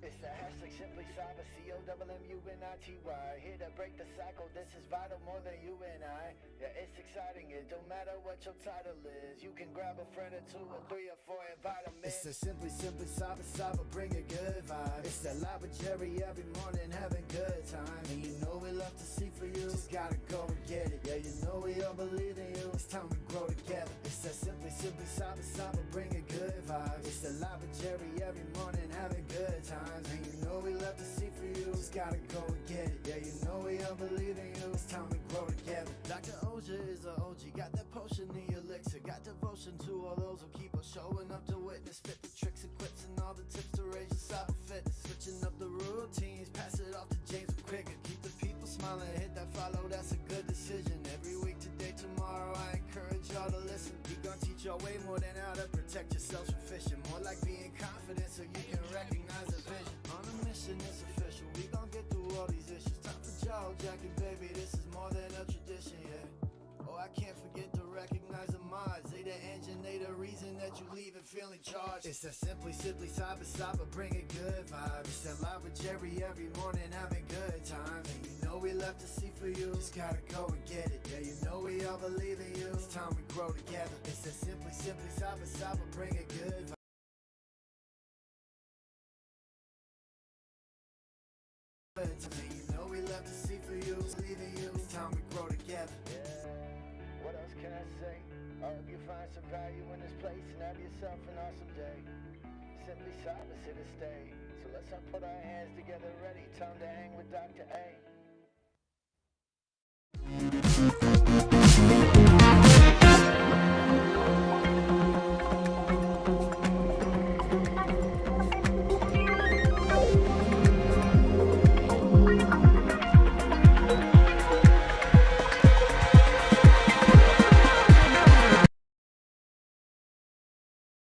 It's the hashtag Simply Cyber, COMMUNITY. Here to break the cycle, this is vital more than you and I. Yeah, it's exciting, it don't matter what your title is. You can grab a friend or two or three or four, invite them in. It's the Simply Cyber, bring a good vibe. It's the live with Jerry every morning, having good time. And you know we love to see for you, just gotta go and get it. Yeah, you know we all believe in you, it's time we grow together. It's the Simply Cyber, bring a good vibe. It's the live with Jerry every morning, having good times. And you know we love to see for you, just gotta go and get it. Yeah, you know we all believe in you, it's time we grow together. Dr. Auger is a OG, got that potion, the elixir, got devotion to all those who keep us showing up to witness. Fit the tricks and quips and all the tips to raise your cyber fitness. Switching up the routines, pass it off to James quicker. Keep the people smiling, hit that follow, that's a good decision. Every week, today, tomorrow, I encourage y'all to listen. We gon' teach y'all way more than how to protect yourselves from phishing. More like being confident so you can recognize the vision. On a mission, it's official, we gon' get through all these issues. Time for jaw jacking, baby, this is more than a tradition, yeah. Oh, I can't forget to recognize the mods. They the engine, they the reason that you leave it feeling charged. It's a Simply Cyber, bring a good vibe. It's that live with Jerry every morning, having good times. And you know we love to see for you, just gotta go and get it. Yeah, you know we all believe in you, it's time we grow together. It's a Simply Cyber, bring a good vibe. And you know we love to see for you, believe in you, it's time we grow together. Yeah. What else can I say? I hope you find some value in this place and have yourself an awesome day. Simply Cyber's here to stay. So let's all put our hands together ready. Time to hang with Dr. A.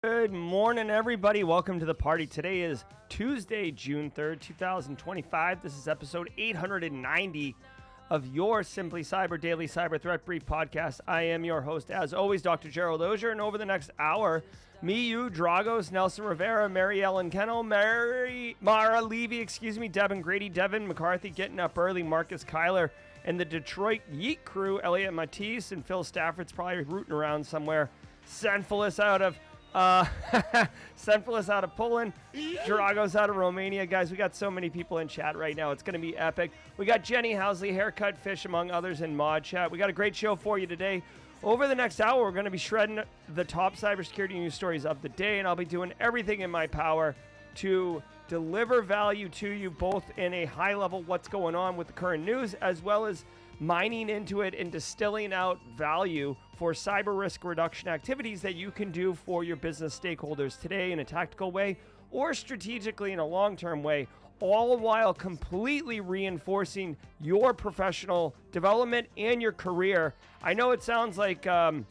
Good morning, everybody. Welcome to the party. Today is Tuesday, June 3rd, 2025. This is episode 890 of your Simply Cyber Daily Cyber Threat Brief podcast. I am your host, as always, Dr. Gerald Auger, and over the next hour, me, you, Dragos, Nelson Rivera, Mary Ellen Kennel, Mara Levy, Devin Grady, Devin McCarthy getting up early, Marcus Kyler, and the Detroit Yeet crew, Elliot Matisse, and Phil Stafford's probably rooting around somewhere. Senfulus out of Poland, Dragos out of Romania. Guys, we got so many people in chat right now. It's going to be epic. We got Jenny Housley, Haircut Fish, among others, in mod chat. We got a great show for you today. Over the next hour, we're going to be shredding the top cybersecurity news stories of the day, and I'll be doing everything in my power to deliver value to you, both in a high level, what's going on with the current news, as well as mining into it and distilling out value for cyber risk reduction activities that you can do for your business stakeholders today in a tactical way or strategically in a long-term way, all while completely reinforcing your professional development and your career. I know it sounds like kind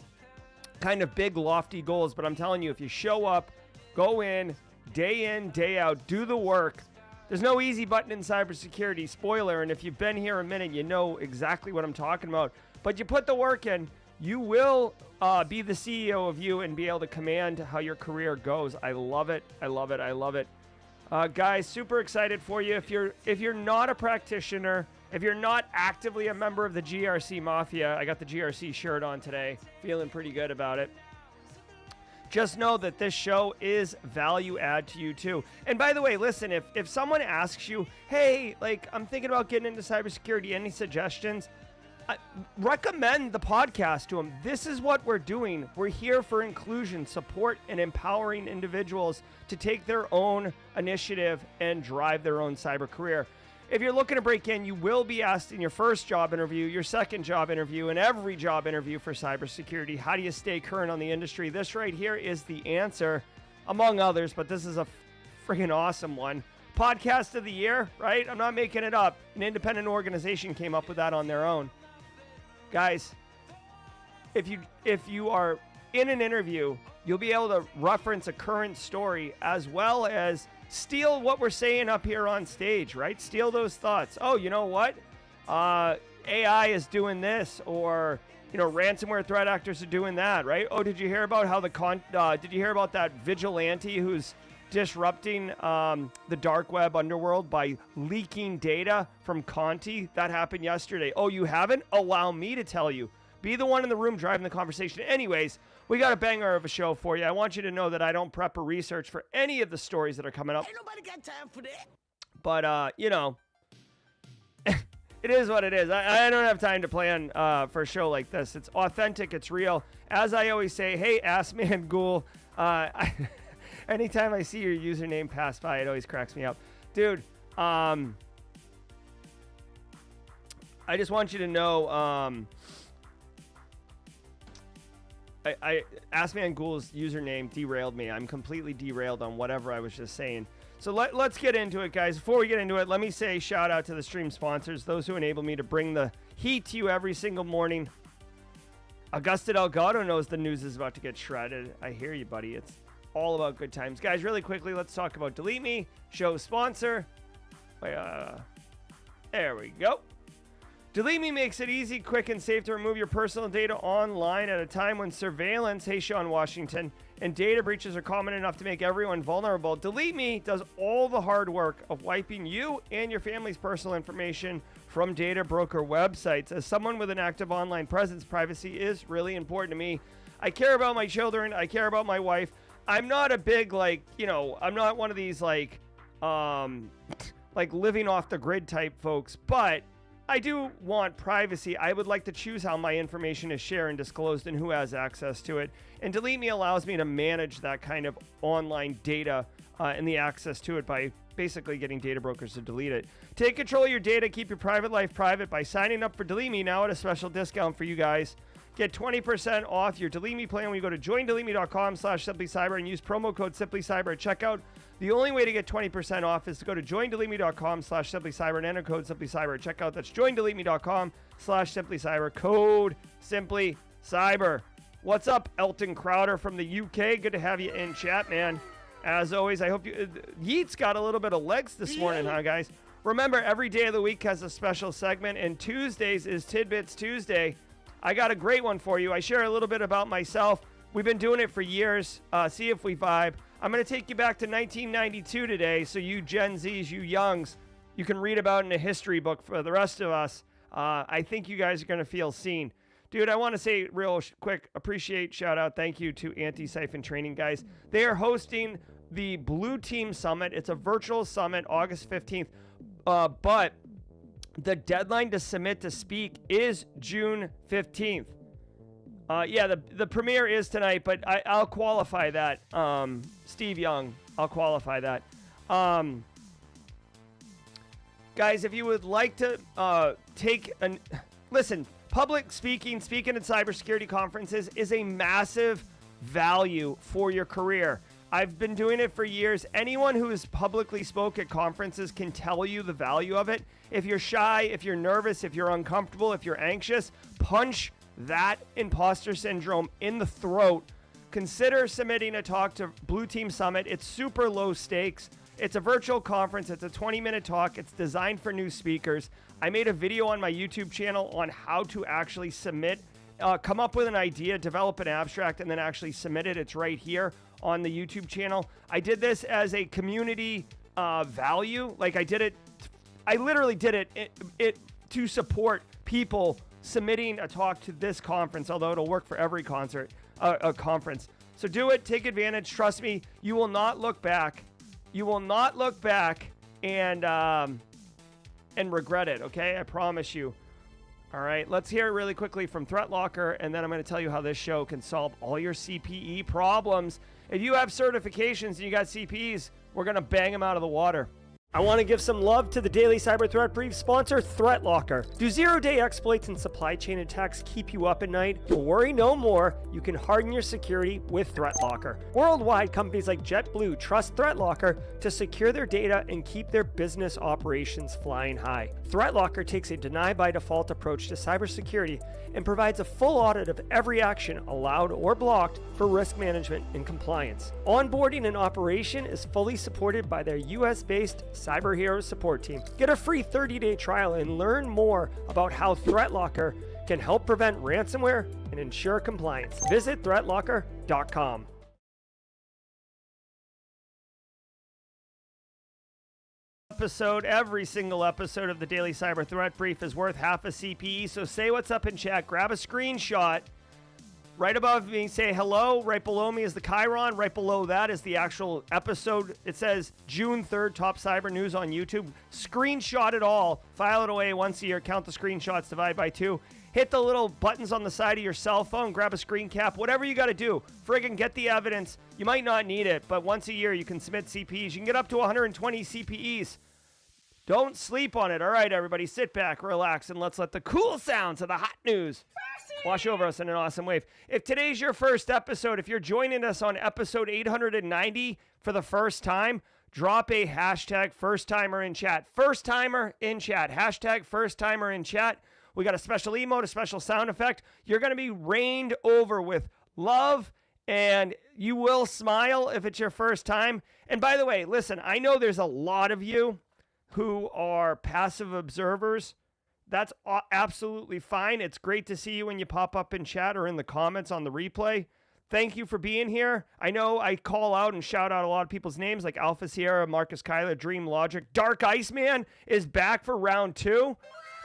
of big, lofty goals, but I'm telling you, if you show up, go in, day out, do the work. There's no easy button in cybersecurity, spoiler, and if you've been here a minute, you know exactly what I'm talking about. But you put the work in, you will be the CEO of you and be able to command how your career goes. I love it. I love it. I love it. Guys, super excited for you. If you're not a practitioner, if you're not actively a member of the GRC Mafia, I got the GRC shirt on today, feeling pretty good about it. Just know that this show is value add to you too. And by the way, listen, if someone asks you, hey, like, I'm thinking about getting into cybersecurity, any suggestions? Recommend the podcast to them. This is what we're doing. We're here for inclusion, support, and empowering individuals to take their own initiative and drive their own cyber career. If you're looking to break in, you will be asked in your first job interview, your second job interview, and every job interview for cybersecurity, how do you stay current on the industry? This right here is the answer, among others, but this is a freaking awesome one. Podcast of the year, right? I'm not making it up. An independent organization came up with that on their own. Guys, if you are in an interview, you'll be able to reference a current story as well as steal what we're saying up here on stage, right? Steal those thoughts. Oh, you know what? AI is doing this, or ransomware threat actors are doing that, right? Oh, did you hear about how did you hear about that vigilante who's disrupting the dark web underworld by leaking data from Conti. That happened yesterday. Oh, you haven't? Allow me to tell you. Be the one in the room driving the conversation. Anyways, we got a banger of a show for you. I want you to know that I don't prep or research for any of the stories that are coming up. Ain't nobody got time for that. But, you know, it is what it is. I don't have time to plan for a show like this. It's authentic. It's real. As I always say, hey, Ass Man Ghoul, anytime I see your username pass by, it always cracks me up. Dude, I just want you to know, Ass Man Ghoul's username derailed me. I'm completely derailed on whatever I was just saying. So let's get into it, guys. Before we get into it, let me say shout out to the stream sponsors, those who enable me to bring the heat to you every single morning. Augusta Delgado knows the news is about to get shredded. I hear you, buddy. It's all about good times. Guys, really quickly, let's talk about Delete Me, show sponsor. There we go. Delete Me makes it easy, quick, and safe to remove your personal data online at a time when surveillance, hey Sean Washington, and data breaches are common enough to make everyone vulnerable. Delete Me does all the hard work of wiping you and your family's personal information from data broker websites. As someone with an active online presence, privacy is really important to me. I care about my children. I care about my wife. I'm not a big, I'm not one of these, living off the grid type folks, but I do want privacy. I would like to choose how my information is shared and disclosed and who has access to it. And Delete Me allows me to manage that kind of online data and the access to it by basically getting data brokers to delete it. Take control of your data. Keep your private life private by signing up for Delete Me now at a special discount for you guys. Get 20% off your Delete Me plan when you go to joindeleteme.com/simplycyber and use promo code simplycyber at checkout. The only way to get 20% off is to go to joindeleteme.com/simplycyber and enter code simplycyber at checkout. That's joindeleteme.com/simplycyber, code simplycyber. What's up, Elton Crowder from the UK? Good to have you in chat, man. As always, I hope you... Yeet's got a little bit of legs this morning, huh, guys? Remember, every day of the week has a special segment, and Tuesdays is Tidbits Tuesday. I got a great one for you. I share a little bit about myself. We've been doing it for years. See if we vibe. I'm going to take you back to 1992 today, so you Gen Zs, you youngs, you can read about in a history book. For the rest of us, I think you guys are going to feel seen. Dude, I want to say real quick, appreciate, shout out, thank you to Antisyphon Training, guys. They are hosting the Blue Team Summit. It's a virtual summit, August 15th, but the deadline to submit to speak is June 15th. Yeah, the premiere is tonight, but I'll qualify that. Steve Young, I'll qualify that. Guys, if you would like to listen, public speaking at cybersecurity conferences is a massive value for your career. I've been doing it for years. Anyone who has publicly spoke at conferences can tell you the value of it. If you're shy, if you're nervous, if you're uncomfortable, if you're anxious, punch that imposter syndrome in the throat. Consider submitting a talk to Blue Team Summit. It's super low stakes. It's a virtual conference. It's a 20-minute talk. It's designed for new speakers. I made a video on my YouTube channel on how to actually submit, come up with an idea, develop an abstract, and then actually submit it. It's right here on the YouTube channel. I did this as a community value. I literally did it to support people submitting a talk to this conference, although it'll work for every conference. So do it, take advantage. Trust me, you will not look back. You will not look back and regret it, okay? I promise you. All right, let's hear it really quickly from ThreatLocker, and then I'm going to tell you how this show can solve all your CPE problems. If you have certifications and you got CPEs, we're going to bang them out of the water. I want to give some love to the Daily Cyber Threat Brief sponsor, ThreatLocker. Do zero-day exploits and supply chain attacks keep you up at night? Well, worry no more. You can harden your security with ThreatLocker. Worldwide, companies like JetBlue trust ThreatLocker to secure their data and keep their business operations flying high. ThreatLocker takes a deny-by-default approach to cybersecurity and provides a full audit of every action allowed or blocked for risk management and compliance. Onboarding and operation is fully supported by their US-based Cyber Heroes support team. Get a free 30-day trial and learn more about how ThreatLocker can help prevent ransomware and ensure compliance. Visit threatlocker.com. episode, every single episode of the Daily Cyber Threat Brief is worth half a CPE. So say what's up in chat. Grab a screenshot. Right above me, say hello. Right below me is the Chiron. Right below that is the actual episode. It says June 3rd, Top Cyber News on YouTube. Screenshot it all. File it away once a year. Count the screenshots. Divide by 2. Hit the little buttons on the side of your cell phone. Grab a screen cap. Whatever you got to do. Friggin' get the evidence. You might not need it, but once a year you can submit CPEs. You can get up to 120 CPEs. Don't sleep on it. All right, everybody, sit back, relax, and let's let the cool sounds of the hot news wash over us in an awesome wave. If today's your first episode, if you're joining us on episode 890 for the first time, drop a hashtag first timer in chat. First timer in chat. Hashtag first timer in chat. We got a special emote, a special sound effect. You're going to be rained over with love, and you will smile if it's your first time. And by the way, listen, I know there's a lot of you who are passive observers. That's absolutely fine. It's great to see you when you pop up in chat or in the comments on the replay. Thank you for being here. I know I call out and shout out a lot of people's names like Alpha Sierra, Marcus Kyler, Dream Logic. Dark Iceman is back for round 2.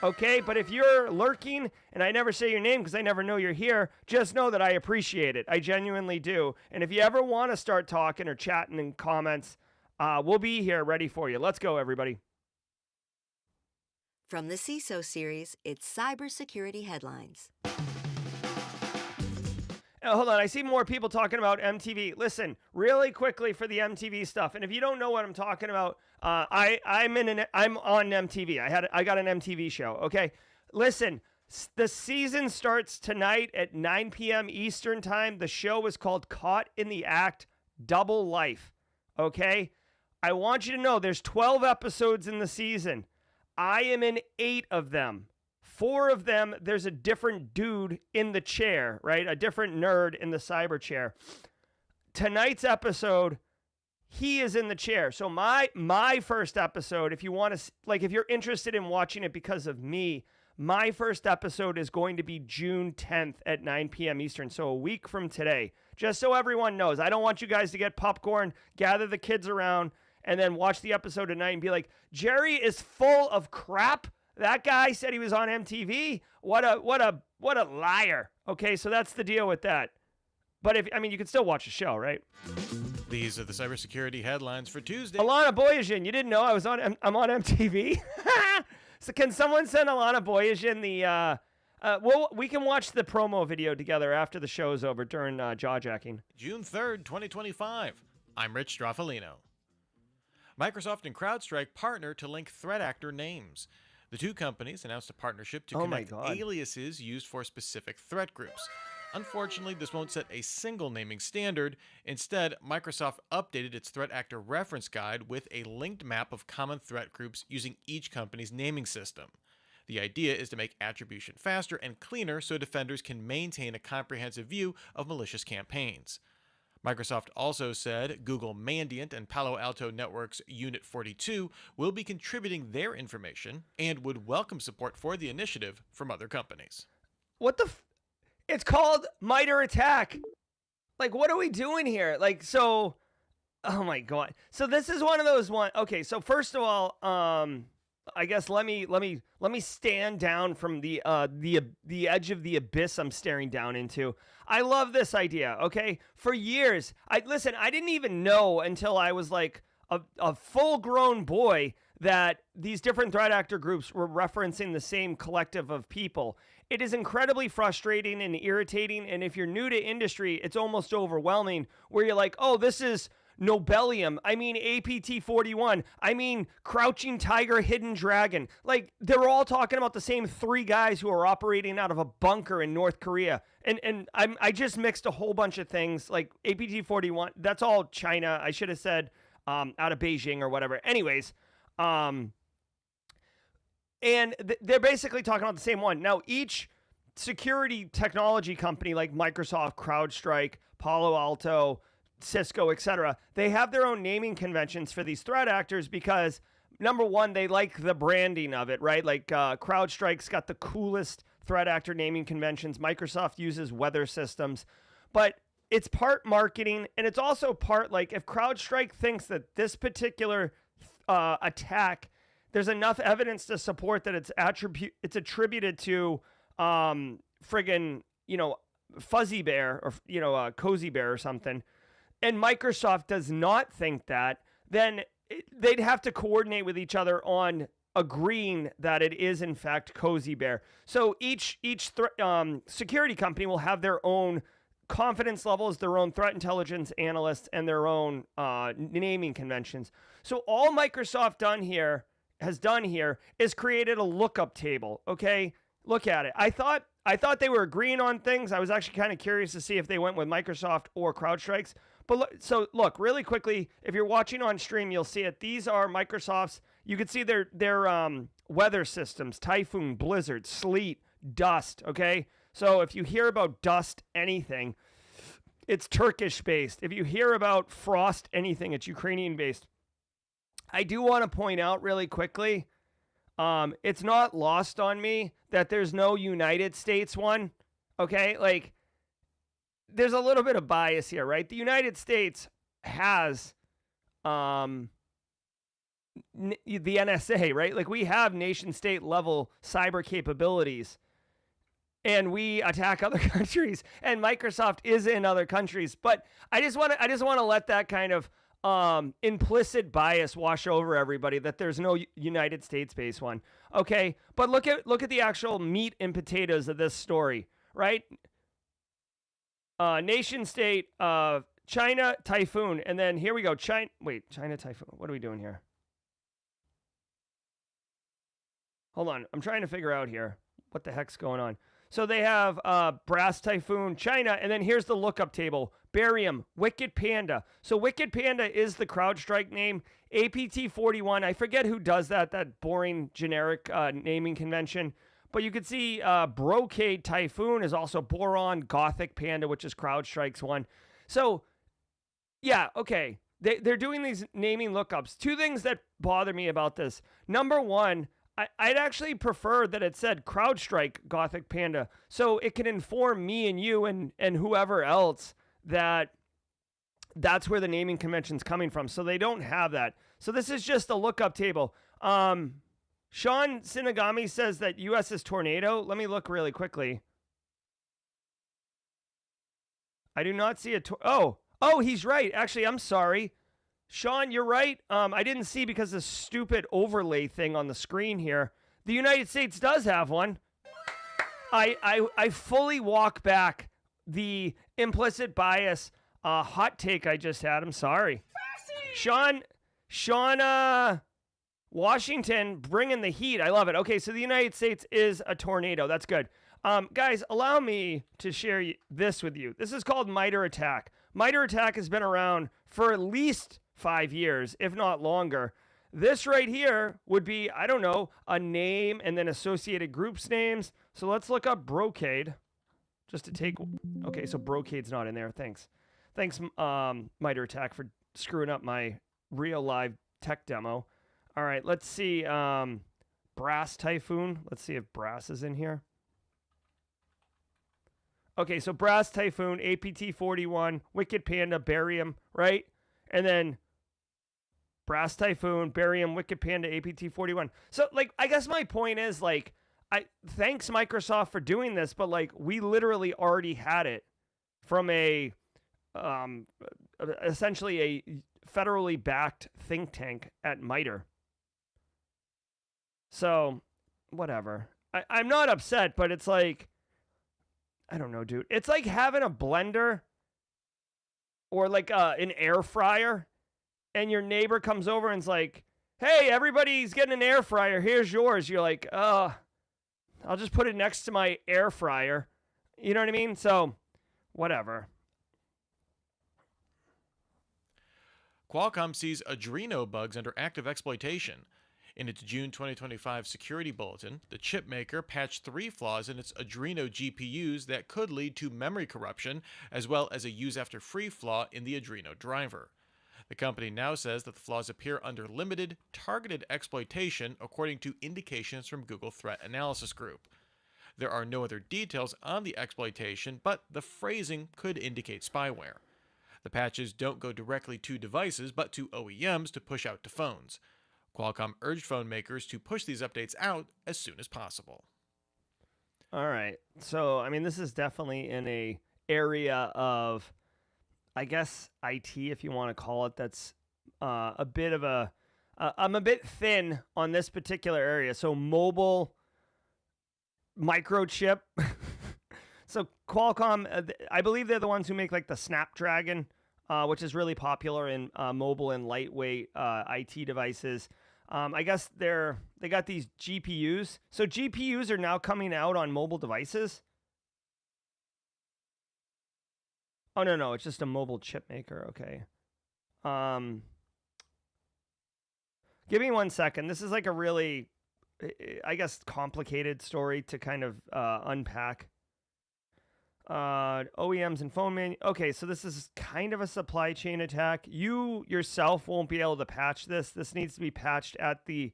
Okay, but if you're lurking and I never say your name because I never know you're here, just know that I appreciate it. I genuinely do. And if you ever want to start talking or chatting in comments, we'll be here ready for you. Let's go, everybody. From the CISO series, it's cybersecurity headlines. Hold on, I see more people talking about MTV. Listen, really quickly for the MTV stuff, and if you don't know what I'm talking about, I'm on MTV. I got an MTV show. Okay, listen, the season starts tonight at 9 p.m. Eastern time. The show is called Caught in the Act: Double Life. Okay, I want you to know there's 12 episodes in the season. I am in 8 of them. 4 of them, there's a different dude in the chair, right? A different nerd in the cyber chair. Tonight's episode, he is in the chair. So my first episode, if you want to, like, if you're interested in watching it because of me, my first episode is going to be June 10th at 9 p.m. Eastern, so a week from today. Just so everyone knows, I don't want you guys to get popcorn, gather the kids around, and then watch the episode tonight and be like, Jerry is full of crap. That guy said he was on MTV. What a liar. Okay, so that's the deal with that. But you can still watch the show, right? These are the cybersecurity headlines for Tuesday. Alana Boyajian, you didn't know I'm on MTV? So can someone send Alana Boyajian the we can watch the promo video together after the show's over during jaw-jacking. June 3rd, 2025. I'm Rich Straffolino. Microsoft and CrowdStrike partner to link threat actor names. The two companies announced a partnership to connect aliases used for specific threat groups. Unfortunately, this won't set a single naming standard. Instead, Microsoft updated its threat actor reference guide with a linked map of common threat groups using each company's naming system. The idea is to make attribution faster and cleaner so defenders can maintain a comprehensive view of malicious campaigns. Microsoft also said Google Mandiant and Palo Alto Networks Unit 42 will be contributing their information and would welcome support for the initiative from other companies. What the It's called MITRE ATT&CK. Like, what are we doing here? Like, so, oh my God. So this is one of those okay, so first of all, I guess let me stand down from the edge of the abyss I'm staring down into. I love this idea, okay? For years, I didn't even know until I was like a full-grown boy that these different threat actor groups were referencing the same collective of people. It is incredibly frustrating and irritating, and if you're new to industry, it's almost overwhelming, where you're like, oh, this is Nobelium, I mean APT-41, I mean Crouching Tiger, Hidden Dragon. Like, they're all talking about the same 3 guys who are operating out of a bunker in North Korea. And I just mixed a whole bunch of things, like APT-41, that's all China. I should have said out of Beijing or whatever. Anyways, and they're basically talking about the same one. Now, each security technology company like Microsoft, CrowdStrike, Palo Alto, Cisco, etc., they have their own naming conventions for these threat actors because, number one, they like the branding of it, right? Like CrowdStrike's got the coolest threat actor naming conventions. Microsoft uses weather systems. But it's part marketing, and it's also part, like, if CrowdStrike thinks that this particular attack, there's enough evidence to support that it's attributed to friggin', Fuzzy Bear or, Cozy Bear or something, and Microsoft does not think that, then they'd have to coordinate with each other on agreeing that it is in fact Cozy Bear. So each security company will have their own confidence levels, their own threat intelligence analysts, and their own naming conventions. So all Microsoft has done here is created a lookup table. Okay, look at it. I thought they were agreeing on things. I was actually kind of curious to see if they went with Microsoft or CrowdStrike's. But look really quickly. If you're watching on stream, you'll see it. These are Microsoft's. You can see their weather systems: typhoon, blizzard, sleet, dust. Okay, so if you hear about dust anything, it's Turkish based. If you hear about frost anything, it's Ukrainian based. I do want to point out really quickly, it's not lost on me that there's no United States one. Okay, like there's a little bit of bias here, right? The United States has the NSA, right? Like we have nation state level cyber capabilities, and we attack other countries, and Microsoft is in other countries. But I just want to let that kind of implicit bias wash over everybody, that there's no United States based one. Okay, but look at the actual meat and potatoes of this story, right? Nation state, China typhoon, and then here we go. China typhoon. What are we doing here? Hold on, I'm trying to figure out here what the heck's going on. So they have brass typhoon, China, and then here's the lookup table: barium, wicked panda. So wicked panda is the CrowdStrike name. APT41, I forget who does that boring generic naming convention. But you can see brocade typhoon is also boron, gothic panda, which is CrowdStrike's one. So yeah, okay, they're doing these naming lookups. Two things that bother me about this: number one, I'd actually prefer that it said CrowdStrike Gothic Panda, so it can inform me and you and whoever else that that's where the naming convention's coming from. So they don't have that. So this is just a lookup table. Sean Sinagami says that US is tornado. Let me look really quickly. I do not see a oh, he's right. Actually, I'm sorry. Sean, you're right. I didn't see because of the stupid overlay thing on the screen here. The United States does have one. I fully walk back the implicit bias hot take I just had. I'm sorry. Sean, Washington bringing the heat. I love it. Okay, so the United States is a tornado. That's good. Guys, allow me to share this with you. This is called MITRE ATT&CK. MITRE ATT&CK has been around for at least 5 years, if not longer. This right here would be, I don't know, a name and then associated groups names. So let's look up brocade just to take. Okay, so brocade's not in there. Thanks, MITRE ATT&CK, for screwing up my real live tech demo. All right, let's see. Brass typhoon. Let's see if brass is in here. Okay, so brass typhoon, APT41, wicked panda, barium, right? And then brass typhoon, barium, wicked panda, APT41. So, like, I guess my point is, like, thanks Microsoft for doing this, but like, we literally already had it from essentially a federally backed think tank at MITRE. So, whatever. I'm not upset, but it's like, I don't know, dude. It's like having a blender or like an air fryer, and your neighbor comes over and's like, hey, everybody's getting an air fryer. Here's yours. You're like, I'll just put it next to my air fryer. You know what I mean? So, whatever. Qualcomm sees Adreno bugs under active exploitation. In its June 2025 security bulletin, the chipmaker patched 3 flaws in its Adreno GPUs that could lead to memory corruption, as well as a use-after-free flaw in the Adreno driver. The company now says that the flaws appear under limited, targeted exploitation, according to indications from Google Threat Analysis Group. There are no other details on the exploitation, but the phrasing could indicate spyware. The patches don't go directly to devices, but to OEMs to push out to phones. Qualcomm urged phone makers to push these updates out as soon as possible. All right. So, I mean, this is definitely in a area of, I guess, IT, if you want to call it, that's a bit of a, I'm a bit thin on this particular area. So mobile microchip. So Qualcomm, I believe they're the ones who make like the Snapdragon, which is really popular in mobile and lightweight IT devices. I guess they got these GPUs. So GPUs are now coming out on mobile devices. Oh, no, it's just a mobile chip maker. Okay. Give me 1 second. This is like a really, I guess, complicated story to kind of unpack. OEMs and phone okay, so this is kind of a supply chain attack. You yourself won't be able to patch this. This needs to be patched at the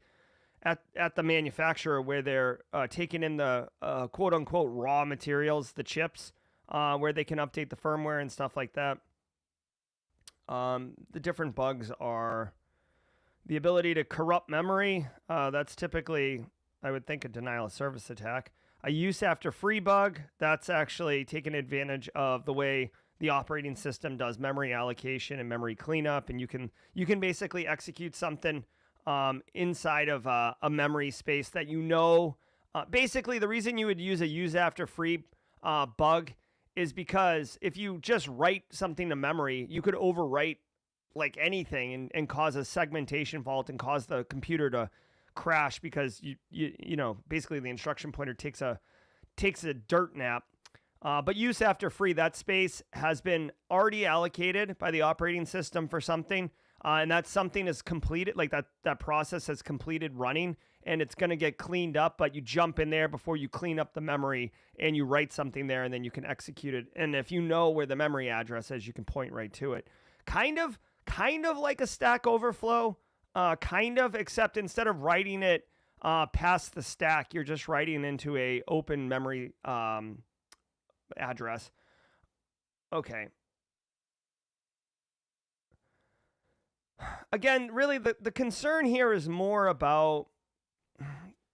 manufacturer, where they're taking in the quote unquote raw materials, the chips, where they can update the firmware and stuff like that. The different bugs are the ability to corrupt memory. That's typically, I would think, a denial of service attack. A use after free bug, that's actually taking advantage of the way the operating system does memory allocation and memory cleanup, and you can basically execute something inside of a memory space that basically the reason you would use a use after free bug is because if you just write something to memory, you could overwrite like anything and cause a segmentation fault and cause the computer to crash, because you know, basically the instruction pointer takes a dirt nap. But use after free, that space has been already allocated by the operating system for something, and that something is completed, like that process has completed running, and it's going to get cleaned up, but you jump in there before you clean up the memory and you write something there, and then you can execute it. And if you know where the memory address is, you can point right to it. Kind of like a Stack Overflow. Except instead of writing it past the stack, you're just writing into a open memory address. Okay. Again, really, the concern here is more about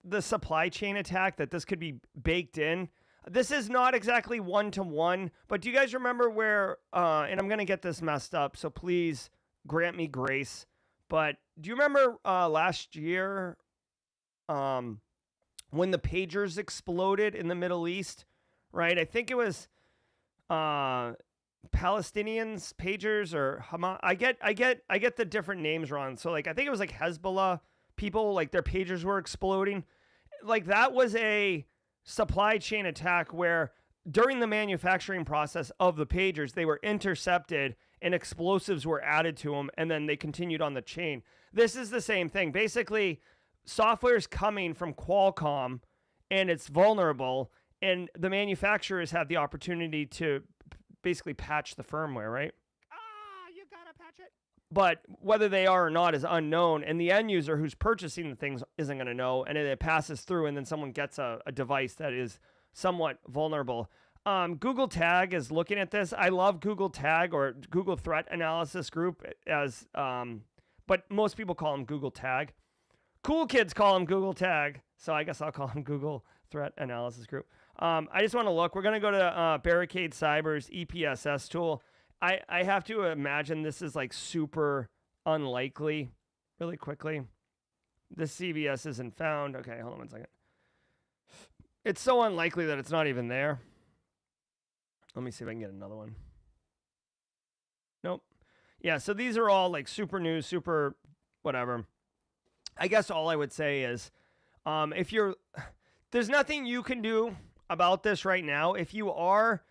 the supply chain attack, that this could be baked in. This is not exactly one-to-one, but do you guys remember where, and I'm going to get this messed up, so please grant me grace, but do you remember last year when the pagers exploded in the Middle East, right? I think it was Palestinians pagers or Hamas. I get the different names wrong. So like I think it was like Hezbollah people, like their pagers were exploding. Like that was a supply chain attack where during the manufacturing process of the pagers, they were intercepted and explosives were added to them, and then they continued on the chain. This is the same thing. Basically, software is coming from Qualcomm, and it's vulnerable, and the manufacturers have the opportunity to basically patch the firmware, right? You gotta patch it. But whether they are or not is unknown, and the end user who's purchasing the things isn't going to know, and it passes through, and then someone gets a device that is somewhat vulnerable. Google Tag is looking at this. I love Google Tag, or Google Threat Analysis Group, as but most people call them Google Tag. Cool kids call them Google Tag, so I guess I'll call them Google Threat Analysis Group. I just want to look. We're going to go to Barricade Cyber's EPSS tool. I have to imagine this is like super unlikely. Really quickly. This CVS isn't found. Okay, hold on 1 second. It's so unlikely that it's not even there. Let me see if I can get another one. Nope. Yeah, so these are all like super news, super whatever. I guess all I would say is there's nothing you can do about this right now. If you are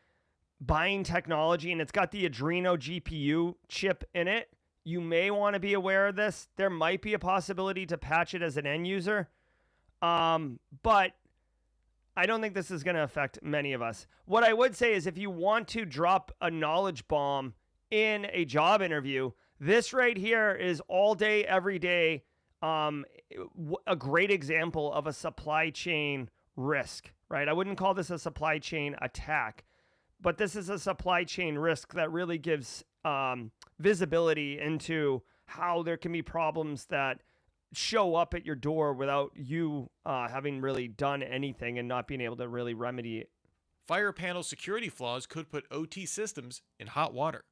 buying technology and it's got the Adreno GPU chip in it, you may want to be aware of this. There might be a possibility to patch it as an end user. But I don't think this is going to affect many of us. What I would say is if you want to drop a knowledge bomb in a job interview, this right here is all day, every day, a great example of a supply chain risk, right? I wouldn't call this a supply chain attack, but this is a supply chain risk that really gives visibility into how there can be problems that show up at your door without you having really done anything and not being able to really remedy it. Fire panel security flaws could put OT systems in hot water.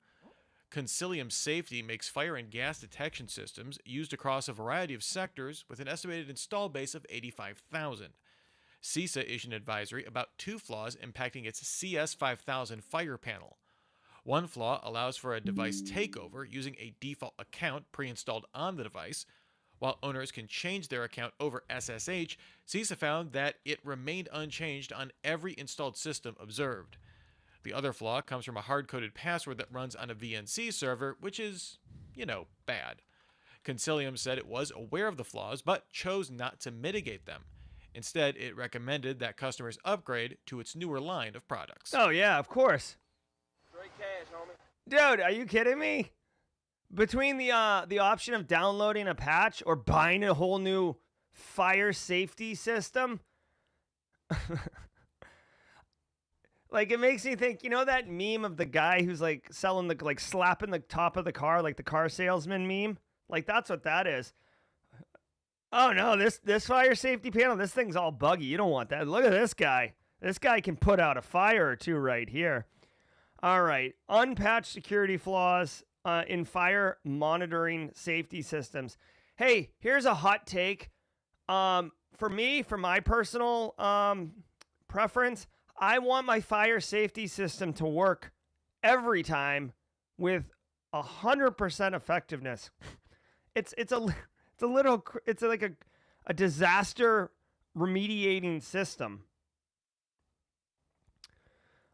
Consilium Safety makes fire and gas detection systems used across a variety of sectors with an estimated install base of 85,000. CISA issued an advisory about 2 flaws impacting its CS5000 fire panel. One flaw allows for a device takeover using a default account pre-installed on the device. While owners can change their account over SSH, CISA found that it remained unchanged on every installed system observed. The other flaw comes from a hard-coded password that runs on a VNC server, which is, bad. Consilium said it was aware of the flaws, but chose not to mitigate them. Instead, it recommended that customers upgrade to its newer line of products. Oh, yeah, of course. Straight cash, homie. Dude, are you kidding me? Between the option of downloading a patch or buying a whole new fire safety system, like, it makes me think, that meme of the guy who's like selling slapping the top of the car, like the car salesman meme? Like, that's what that is. Oh no, this fire safety panel, this thing's all buggy. You don't want that. Look at this guy. This guy can put out a fire or two right here. All right, unpatched security flaws in fire monitoring safety systems. Hey, here's a hot take. For me, for my personal preference, I want my fire safety system to work every time with 100% effectiveness. It's like a disaster remediating system.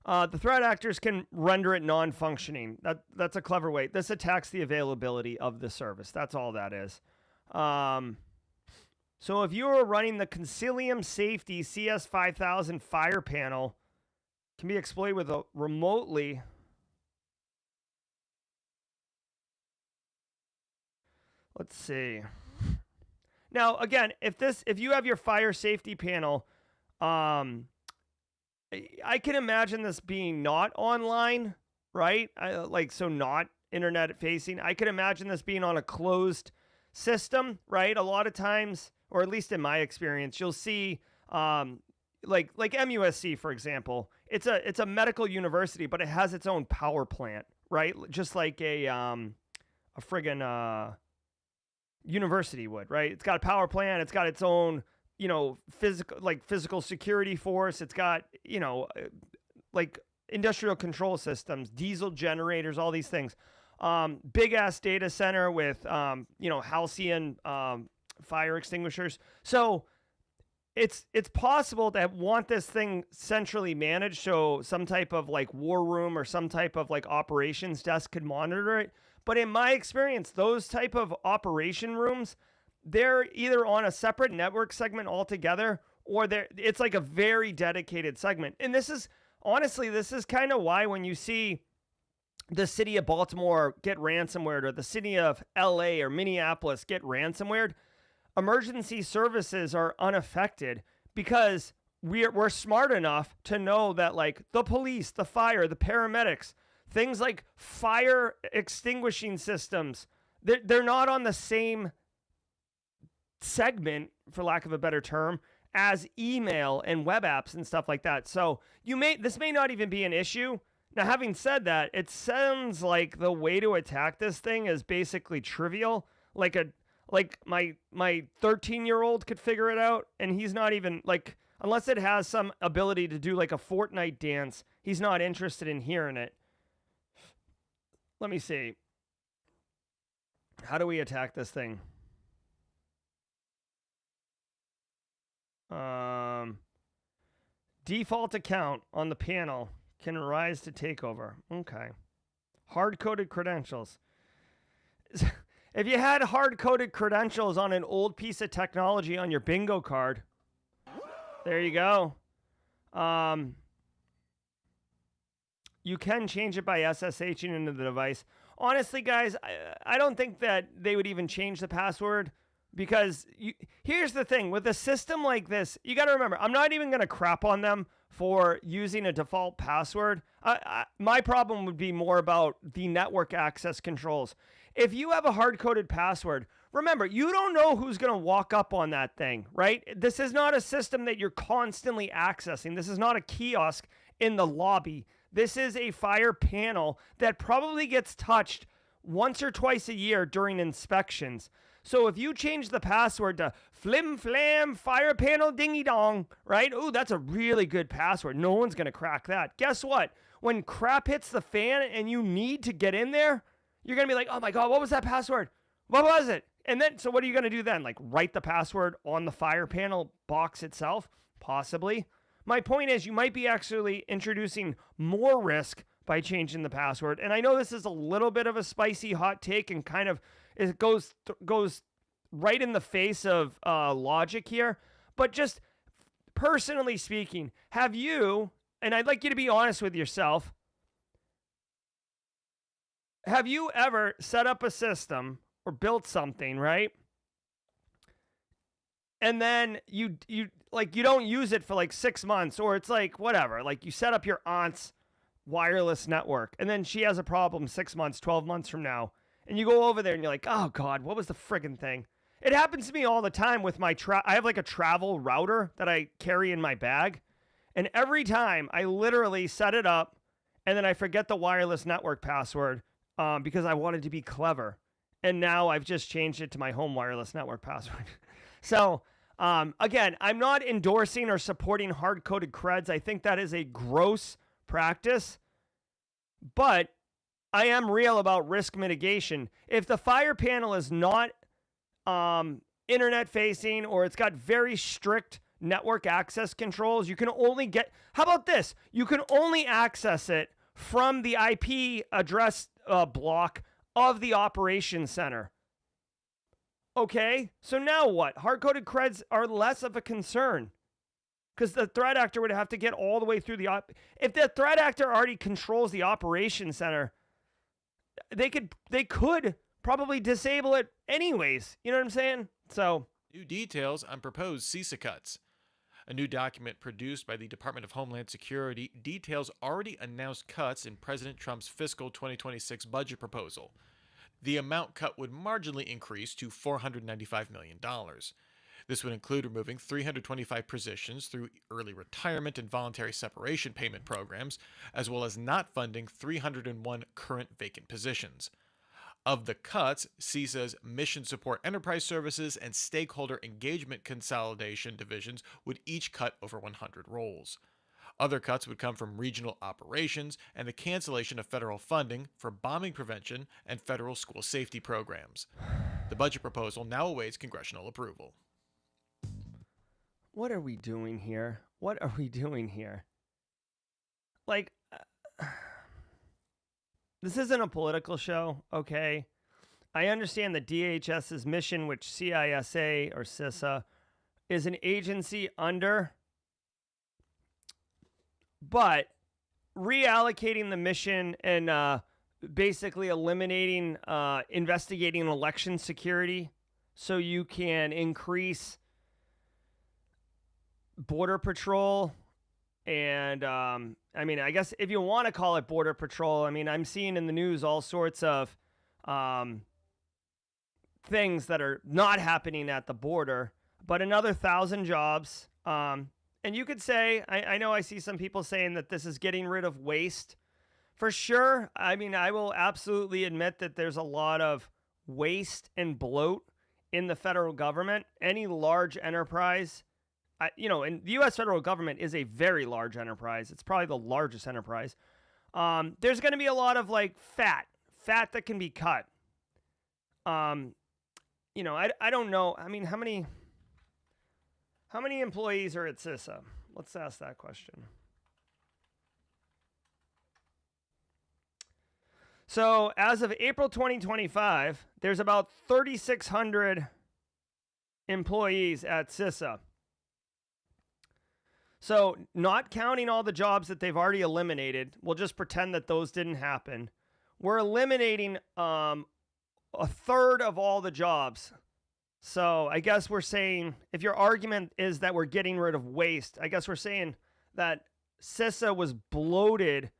The threat actors can render it non-functioning. That's a clever way. This attacks the availability of the service. That's all that is. So if you are running the Consilium Safety CS5000 fire panel, can be exploited with a remotely. Let's see. Now, again, if you have your fire safety panel, I can imagine this being not online, right? So not internet facing. I could imagine this being on a closed system, right? A lot of times, or at least in my experience, you'll see like MUSC, for example. It's a medical university, but it has its own power plant, right? Just like a friggin' university would, right? It's got a power plant. It's got its own, physical security force. It's got, like industrial control systems, diesel generators, all these things. Big ass data center with, halcyon fire extinguishers. So it's possible to want this thing centrally managed. So some type of like war room or some type of like operations desk could monitor it. But in my experience, those type of operation rooms, they're either on a separate network segment altogether, or it's like a very dedicated segment. And this is kind of why when you see the city of Baltimore get ransomware, or the city of LA or Minneapolis get ransomware, emergency services are unaffected because we're smart enough to know that like the police, the fire, the paramedics, things like fire extinguishing systems, they're not on the same segment, for lack of a better term, as email and web apps and stuff like that. So this may not even be an issue. Now, having said that, it sounds like the way to attack this thing is basically trivial. Like my 13-year-old could figure it out, and he's not even unless it has some ability to do like a Fortnite dance, he's not interested in hearing it. Let me see. How do we attack this thing? Default account on the panel can rise to takeover. Okay. Hard-coded credentials. If you had hard-coded credentials on an old piece of technology on your bingo card, there you go. You can change it by SSHing into the device. Honestly, guys, I don't think that they would even change the password, because here's the thing. With a system like this, you got to remember, I'm not even going to crap on them for using a default password. My problem would be more about the network access controls. if you have a hard-coded password, remember, you don't know who's going to walk up on that thing, right? This is not a system that you're constantly accessing. This is not a kiosk in the lobby. This is a fire panel that probably gets touched once or twice a year during inspections. So if you change the password to flim flam fire panel dingy dong, right? Oh, that's a really good password. No one's going to crack that. Guess what? When crap hits the fan and you need to get in there, you're going to be like, oh my God, what was that password? What was it? And then, so what are you going to do then? Like write the password on the fire panel box itself? Possibly. My point is you might be actually introducing more risk by changing the password. And I know this is a little bit of a spicy hot take and kind of it goes right in the face of logic here. But just personally speaking, have you, and I'd like you to be honest with yourself, have you ever set up a system or built something, right? And then you don't use it for like 6 months, or it's like whatever, like you set up your aunt's wireless network and then she has a problem 6 months, 12 months from now, and you go over there and you're like, oh God, what was the friggin' thing? It happens to me all the time with my I have like a travel router that I carry in my bag, and every time I literally set it up and then I forget the wireless network password because I wanted to be clever, and now I've just changed it to my home wireless network password. So again, I'm not endorsing or supporting hard-coded creds. I think that is a gross practice, but I am real about risk mitigation. If the fire panel is not internet facing, or it's got very strict network access controls, you can only get, how about this? You can only access it from the IP address block of the operations center. Okay, so now what? Hard-coded creds are less of a concern because the threat actor would have to get all the way through if the threat actor already controls the operations center, they could probably disable it anyways. You know what I'm saying? So, new details on proposed CISA cuts. A new document produced by the Department of Homeland Security details already announced cuts in President Trump's fiscal 2026 budget proposal. The amount cut would marginally increase to $495 million. This would include removing 325 positions through early retirement and voluntary separation payment programs, as well as not funding 301 current vacant positions. Of the cuts, CISA's Mission Support Enterprise Services and Stakeholder Engagement Consolidation divisions would each cut over 100 roles. Other cuts would come from regional operations and the cancellation of federal funding for bombing prevention and federal school safety programs. The budget proposal now awaits congressional approval. What are we doing here? What are we doing here? Like, this isn't a political show, okay? I understand the DHS's mission, which CISA or CISA is an agency under, but reallocating the mission and basically eliminating investigating election security so you can increase border patrol and I mean, I guess if you want to call it border patrol, I mean, I'm seeing in the news all sorts of things that are not happening at the border, but another 1,000 jobs. And you could say, I know I see some people saying that this is getting rid of waste. For sure. I mean, I will absolutely admit that there's a lot of waste and bloat in the federal government. Any large enterprise, and the U.S. federal government is a very large enterprise. It's probably the largest enterprise. There's going to be a lot of like fat that can be cut. I don't know. I mean, how many employees are at CISA? Let's ask that question. So as of April 2025, there's about 3,600 employees at CISA. So not counting all the jobs that they've already eliminated, we'll just pretend that those didn't happen. We're eliminating a third of all the jobs. So I guess we're saying, if your argument is that we're getting rid of waste, I guess we're saying that CISA was bloated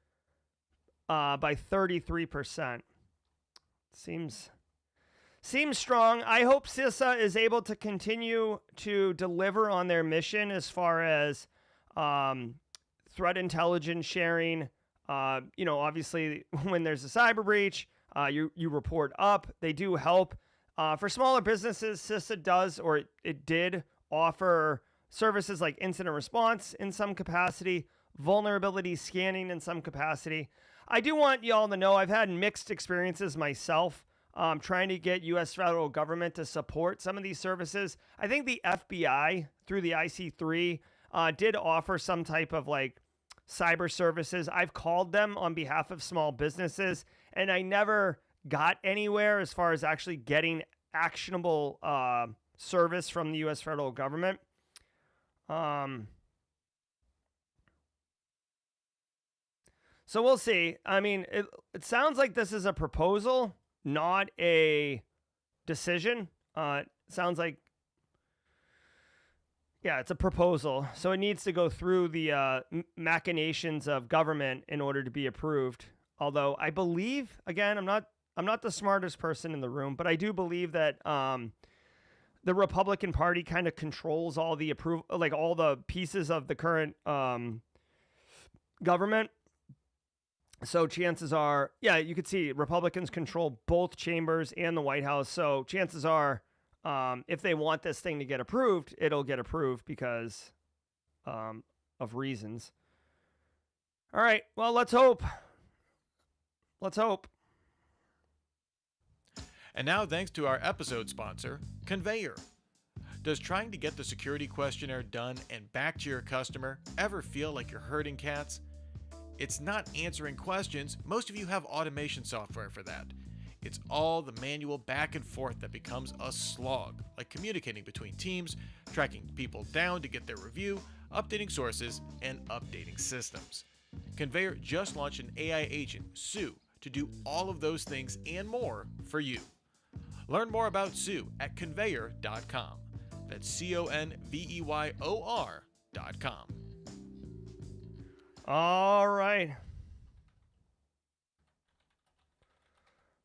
by 33%. Seems seems strong. I hope CISA is able to continue to deliver on their mission as far as threat intelligence sharing. Obviously, when there's a cyber breach, you report up. They do help. For smaller businesses, CISA does, or it did, offer services like incident response in some capacity, vulnerability scanning in some capacity. I do want y'all to know I've had mixed experiences myself trying to get U.S. federal government to support some of these services. I think the FBI, through the IC3, did offer some type of like cyber services. I've called them on behalf of small businesses, and I never got anywhere as far as actually getting actionable service from the U.S. federal government. So we'll see. I mean, it sounds like this is a proposal, not a decision. It sounds like, yeah, it's a proposal. So it needs to go through the machinations of government in order to be approved. Although I believe, again, I'm not the smartest person in the room, but I do believe that the Republican Party kind of controls all the approval, like all the pieces of the current government. So chances are, yeah, you could see Republicans control both chambers and the White House. So chances are, if they want this thing to get approved, it'll get approved because of reasons. All right. Well, let's hope. Let's hope. And now, thanks to our episode sponsor, Conveyor. Does trying to get the security questionnaire done and back to your customer ever feel like you're herding cats? It's not answering questions. Most of you have automation software for that. It's all the manual back and forth that becomes a slog, like communicating between teams, tracking people down to get their review, updating sources, and updating systems. Conveyor just launched an AI agent, Sue, to do all of those things and more for you. Learn more about Sue at conveyor.com. That's CONVEYOR.com. All right.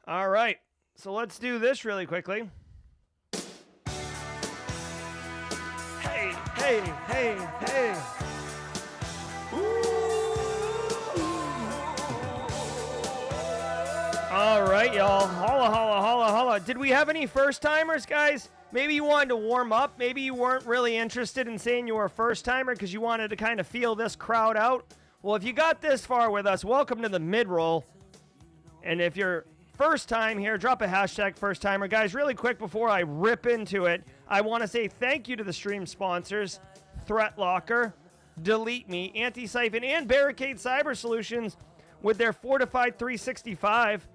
All right. So let's do this really quickly. Hey, hey, hey, hey. All right, y'all. Holla, holla, holla, holla. Did we have any first-timers, guys? Maybe you wanted to warm up. Maybe you weren't really interested in saying you were a first-timer because you wanted to kind of feel this crowd out. Well, if you got this far with us, welcome to the Midroll. And if you're first time here, drop a hashtag first-timer. Guys, really quick before I rip into it, I want to say thank you to the stream sponsors, ThreatLocker, Delete Me, Antisyphon, and Barricade Cyber Solutions with their Fortified 365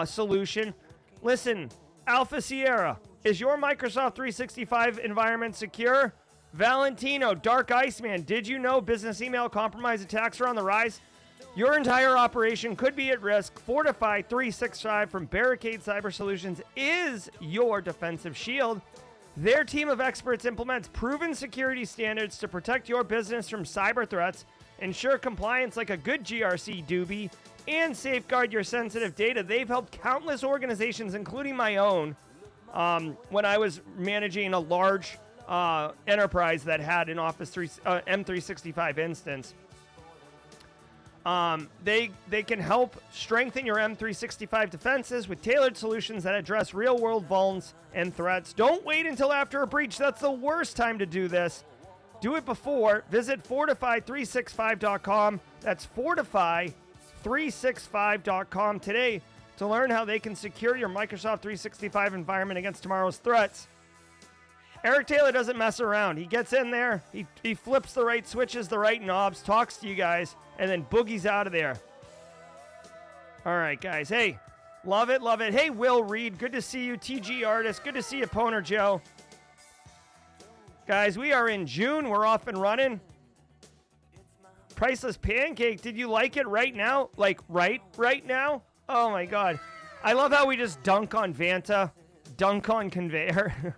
solution. Listen, Alpha Sierra, is your Microsoft 365 environment secure? Valentino, Dark Iceman, did you know business email compromise attacks are on the rise? Your entire operation could be at risk. Fortify 365 from Barricade Cyber Solutions is your defensive shield. Their team of experts implements proven security standards to protect your business from cyber threats, ensure compliance like a good GRC doobie, and safeguard your sensitive data. They've helped countless organizations, including my own, when I was managing a large enterprise that had an Office M365 instance. They can help strengthen your M365 defenses with tailored solutions that address real-world vulns and threats. Don't wait until after a breach. That's the worst time to do this. Do it before. Visit Fortify365.com. That's Fortify365.com today to learn how they can secure your Microsoft 365 environment against tomorrow's threats. Eric Taylor doesn't mess around. He gets in there, he flips the right switches, the right knobs, talks to you guys, and then boogies out of there. All right, guys. Hey, love it, love it. Hey, Will Reed, good to see you. TG Artist, good to see you, Poner Joe. Guys, we are in June. We're off and running. Priceless Pancake, did you like it right now? Like, right now? Oh, my God. I love how we just dunk on Vanta, dunk on Conveyor.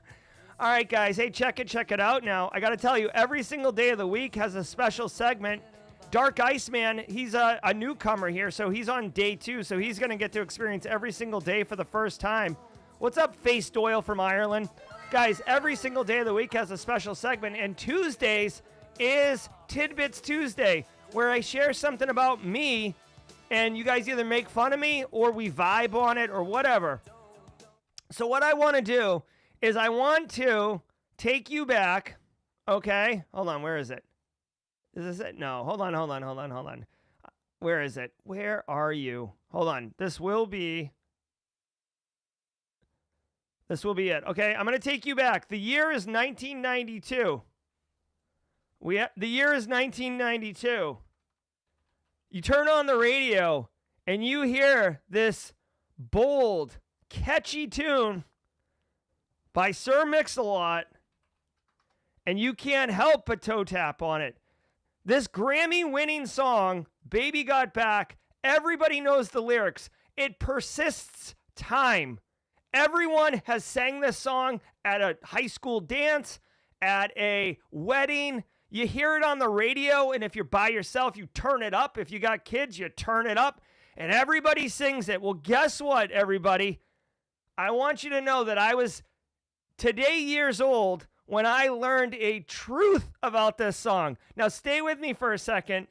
All right, guys. Hey, check it out now. I got to tell you, every single day of the week has a special segment. Dark Iceman, he's a newcomer here, so he's on day 2, so he's going to get to experience every single day for the first time What's up, Face Doyle from Ireland? Guys, every single day of the week has a special segment, and Tuesdays is Tidbits Tuesday, where I share something about me, and you guys either make fun of me or we vibe on it or whatever. So what I want to do is I want to take you back, okay? Hold on, where is it? Is this it? No, hold on. Where is it? Where are you? Hold on. This will be it. Okay, I'm going to take you back. The year is 1992. The year is 1992. You turn on the radio and you hear this bold, catchy tune by Sir Mix-a-Lot, and you can't help but toe tap on it. This Grammy-winning song, Baby Got Back, everybody knows the lyrics. It persists time. Everyone has sang this song at a high school dance, at a wedding. You hear it on the radio, and if you're by yourself, you turn it up. If you got kids, you turn it up, and everybody sings it. Well, guess what, everybody? I want you to know that I was today years old when I learned a truth about this song. Now, stay with me for a second.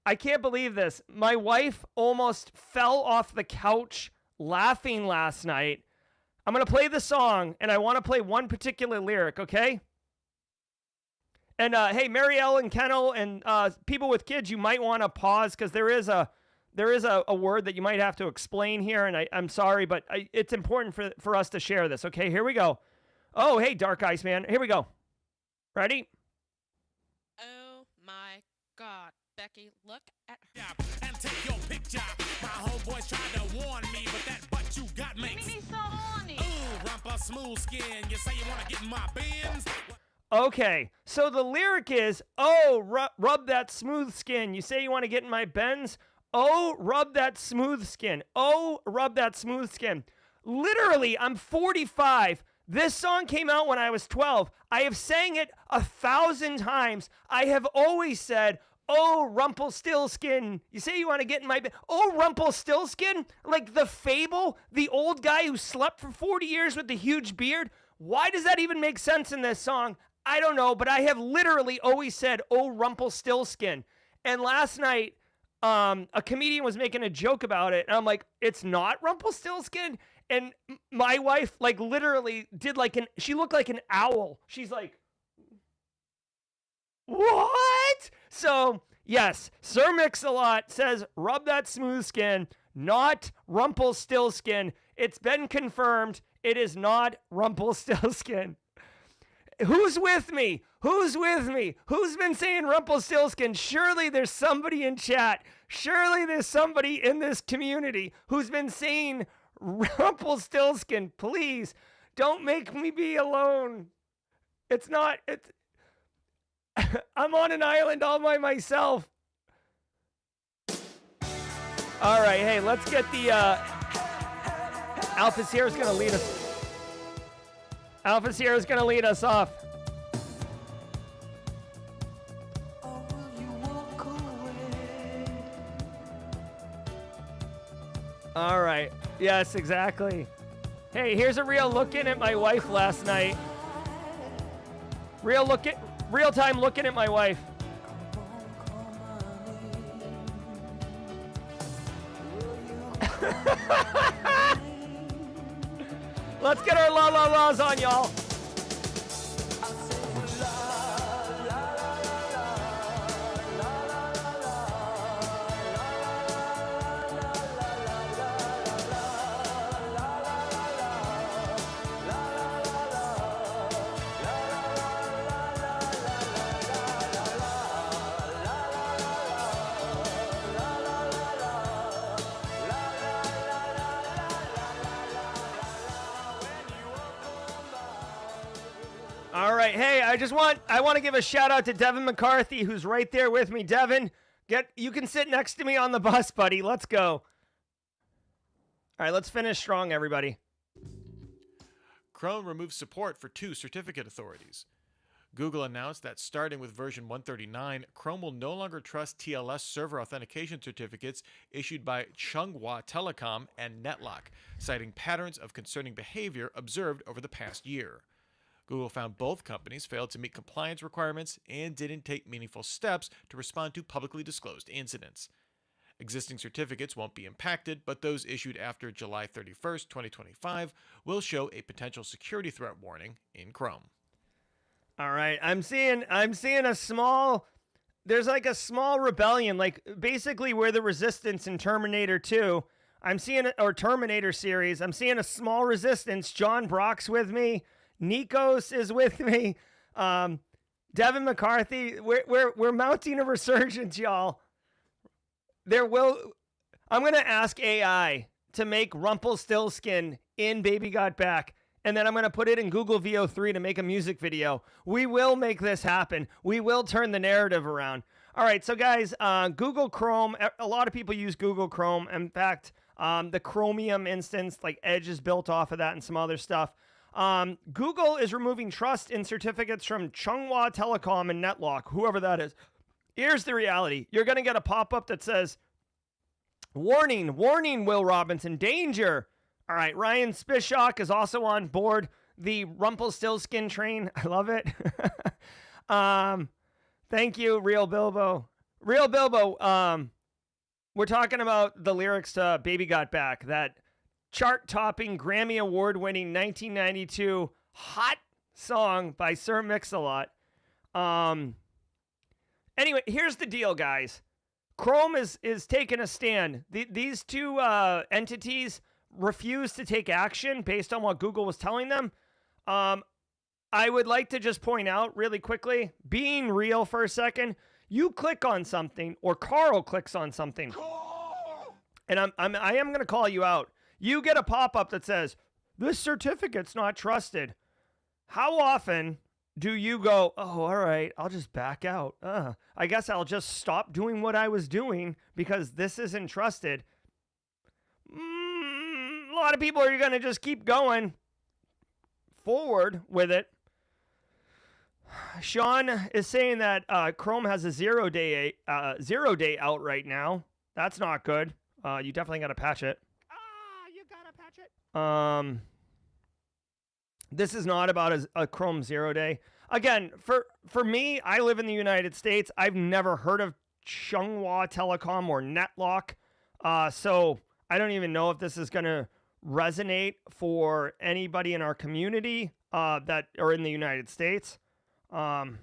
I can't believe this. My wife almost fell off the couch laughing last night. I'm going to play the song, and I want to play one particular lyric, okay? And, hey, Mary Ellen Kennel and people with kids, you might want to pause because there is a word that you might have to explain here, and I'm sorry, but it's important for us to share this, okay? Here we go. Oh, hey, Dark Iceman. Here we go. Ready? Oh, my God. Becky, look at her. And take your picture. My homeboys tried to warn me, but that butt you got makes me so horny. Ooh, rumpa smooth skin. You say you want to get in my bins? Okay, so the lyric is, oh, rub that smooth skin. You say you want to get in my Benz? Oh, rub that smooth skin. Oh, rub that smooth skin. Literally, I'm 45. This song came out when I was 12. I have sang it 1,000 times. I have always said, oh, Rumpelstiltskin. You say you want to get in my bed. Oh, Rumpelstiltskin? Like the fable, the old guy who slept for 40 years with the huge beard? Why does that even make sense in this song? I don't know, but I have literally always said, oh, Rumpelstiltskin. And last night, a comedian was making a joke about it, and I'm like, it's not Rumpelstiltskin? And my wife, like, literally did she looked like an owl. She's like, what? So, yes, Sir Mix-a-Lot says, rub that smooth skin, not Rumpelstiltskin. It's been confirmed. It is not Rumpelstiltskin. Who's with me? Who's with me? Who's been saying Rumpelstiltskin? Surely there's somebody in chat. Surely there's somebody in this community who's been saying Rumpelstiltskin. Please, don't make me be alone. It's I'm on an island all by myself. All right, hey, let's get the Alpha Sierra's going to lead us. Alpha Sierra's going to lead us off. All right. Yes, exactly. Hey, here's a real look in at my wife last night. Real time looking at my wife. Let's get our la la la's on, y'all. All right, hey, I want to give a shout out to Devin McCarthy, who's right there with me. Devin, you can sit next to me on the bus, buddy. Let's go. All right, let's finish strong, everybody. Chrome removes support for 2 certificate authorities. Google announced that starting with version 139, Chrome will no longer trust TLS server authentication certificates issued by Chunghwa Telecom and NetLock, citing patterns of concerning behavior observed over the past year. Google found both companies failed to meet compliance requirements and didn't take meaningful steps to respond to publicly disclosed incidents. Existing certificates won't be impacted, but those issued after July 31st, 2025 will show a potential security threat warning in Chrome. All right, I'm seeing a small, there's like a small rebellion, like basically where the Resistance in Terminator 2. I'm seeing or Terminator series. I'm seeing a small resistance. John Brock's with me. Nikos is with me. Devin McCarthy. We're mounting a resurgence, y'all. I'm gonna ask AI to make Rumpelstiltskin in Baby Got Back. And then I'm going to put it in Google VO3 to make a music video. We will make this happen. We will turn the narrative around. All right, so guys, Google Chrome, a lot of people use Google Chrome. In fact, the Chromium instance, like Edge is built off of that and some other stuff. Google is removing trust in certificates from Chunghwa Telecom and NetLock, whoever that is. Here's the reality. You're going to get a pop-up that says, warning, warning, Will Robinson, danger. All right, Ryan Spishak is also on board the Rumpelstiltskin train. I love it. Thank you, Real Bilbo. Real Bilbo, we're talking about the lyrics to Baby Got Back, that chart-topping, Grammy Award-winning 1992 hot song by Sir Mix-a-Lot. Anyway, here's the deal, guys. Chrome is taking a stand. These two entities refused to take action based on what Google was telling them. I would like to just point out really quickly, being real for a second, you click on something or Carl clicks on something, and I am going to call you out. You get a pop-up that says, this certificate's not trusted. How often do you go, oh, all right, I'll just back out. I guess I'll just stop doing what I was doing because this isn't trusted. A lot of people are going to just keep going forward with it. Sean is saying that Chrome has a 0 day out right now. That's not good. You definitely got to patch it. You got to patch it. This is not about a Chrome 0 day. Again, for me, I live in the United States. I've never heard of Chunghwa Telecom or NetLock. So I don't even know if this is going to resonate for anybody in our community that are in the United States. Oh,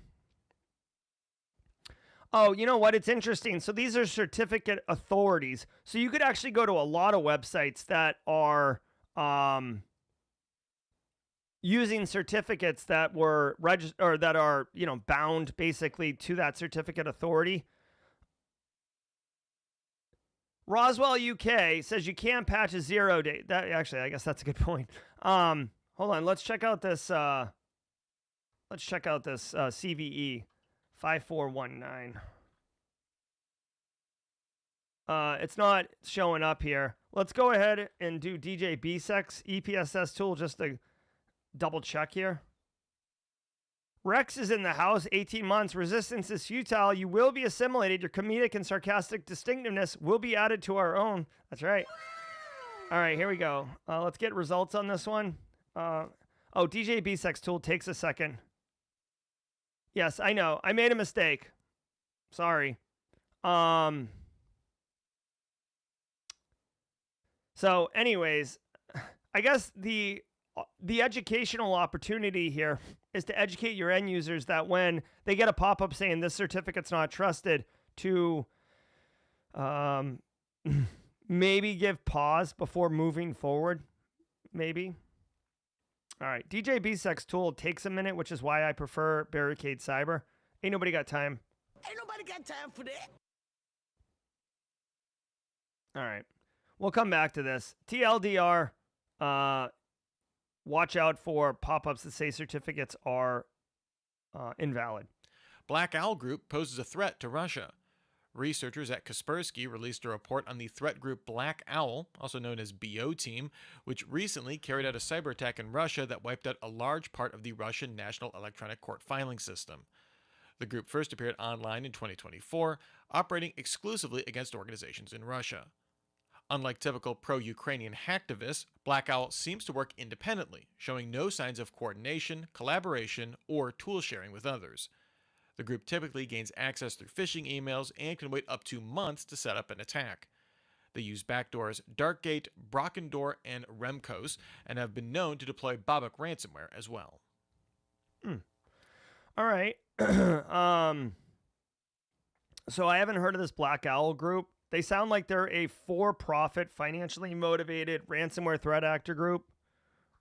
you know what? It's interesting. So these are certificate authorities. So you could actually go to a lot of websites that are using certificates that were registered or that are, bound basically to that certificate authority. Roswell UK says you can patch a 0 day. That actually, I guess that's a good point. Hold on, let's check out this. CVE 5419. It's not showing up here. Let's go ahead and do DJ BSEX EPSS tool just to double check here. Rex is in the house, 18 months. Resistance is futile. You will be assimilated. Your comedic and sarcastic distinctiveness will be added to our own. That's right. All right, here we go. Let's get results on this one. DJ BSEX tool takes a second. Yes, I know. I made a mistake. Sorry. So anyways, I guess the educational opportunity here is to educate your end users that when they get a pop-up saying this certificate's not trusted, to maybe give pause before moving forward. Maybe. All right. DJ BSEX tool takes a minute, which is why I prefer Barricade Cyber. Ain't nobody got time. Ain't nobody got time for that. All right. We'll come back to this. TLDR, watch out for pop-ups that say certificates are invalid. Black Owl Group poses a threat to Russia. Researchers at Kaspersky released a report on the threat group Black Owl, also known as BO Team, which recently carried out a cyber attack in Russia that wiped out a large part of the Russian National Electronic Court filing system. The group first appeared online in 2024, operating exclusively against organizations in Russia. Unlike typical pro-Ukrainian hacktivists, Black Owl seems to work independently, showing no signs of coordination, collaboration, or tool sharing with others. The group typically gains access through phishing emails and can wait up to months to set up an attack. They use backdoors Darkgate, Brockendoor, and Remcos, and have been known to deploy Babak ransomware as well. All right. So I haven't heard of this Black Owl group. They sound like they're a for-profit, financially motivated ransomware threat actor group.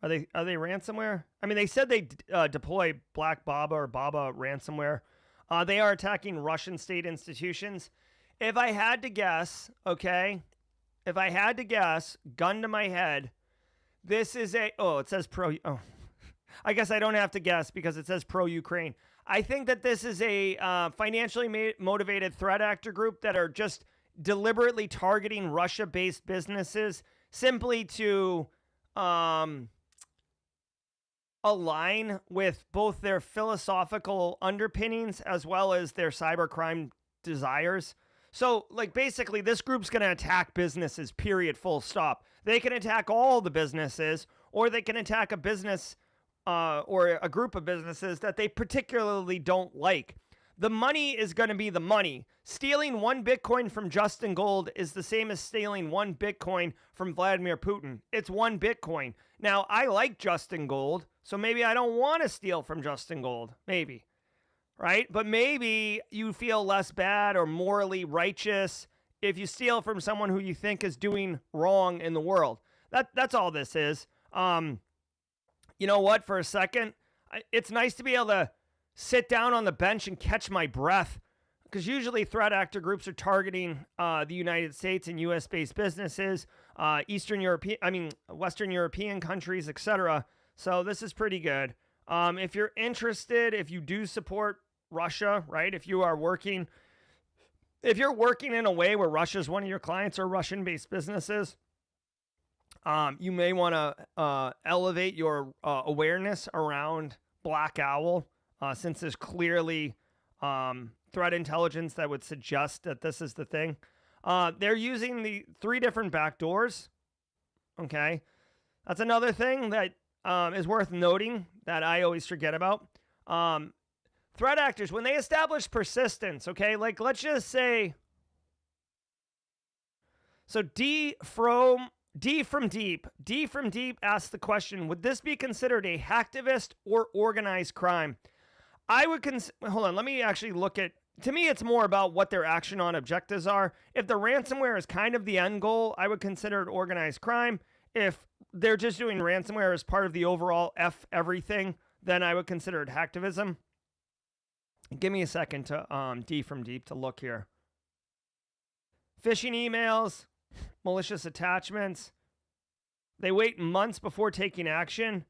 Are they ransomware? I mean, they said they deploy Black Baba or Baba ransomware. They are attacking Russian state institutions. If I had to guess, gun to my head, this is it says I guess I don't have to guess because it says pro-Ukraine. I think that this is a financially motivated threat actor group that are just deliberately targeting Russia-based businesses simply to align with both their philosophical underpinnings as well as their cybercrime desires. So, like, basically, this group's going to attack businesses, period, full stop. They can attack all the businesses, or they can attack a business or a group of businesses that they particularly don't like. The money is going to be the money. Stealing 1 Bitcoin from Justin Gold is the same as stealing 1 Bitcoin from Vladimir Putin. It's 1 Bitcoin. Now, I like Justin Gold, so maybe I don't want to steal from Justin Gold. Maybe. Right? But maybe you feel less bad or morally righteous if you steal from someone who you think is doing wrong in the world. That's all this is. You know what? For a second, it's nice to be able to sit down on the bench and catch my breath, because usually threat actor groups are targeting the United States and U.S.-based businesses, Western European countries, etc. So this is pretty good. If you're interested, if you do support Russia, right? If you're working in a way where Russia is one of your clients or Russian-based businesses, you may want to elevate your awareness around Black Owl, since there's clearly threat intelligence that would suggest that this is the thing. They're using the 3 different backdoors. Okay. That's another thing that is worth noting that I always forget about. Threat actors, when they establish persistence, okay, like let's just say, so D from Deep asks the question, would this be considered a hacktivist or organized crime? I would hold on, let me actually look at, to me it's more about what their action on objectives are. If the ransomware is kind of the end goal, I would consider it organized crime. If they're just doing ransomware as part of the overall F everything, then I would consider it hacktivism. Give me a second to D from Deep to look here. Phishing emails, malicious attachments. They wait months before taking action.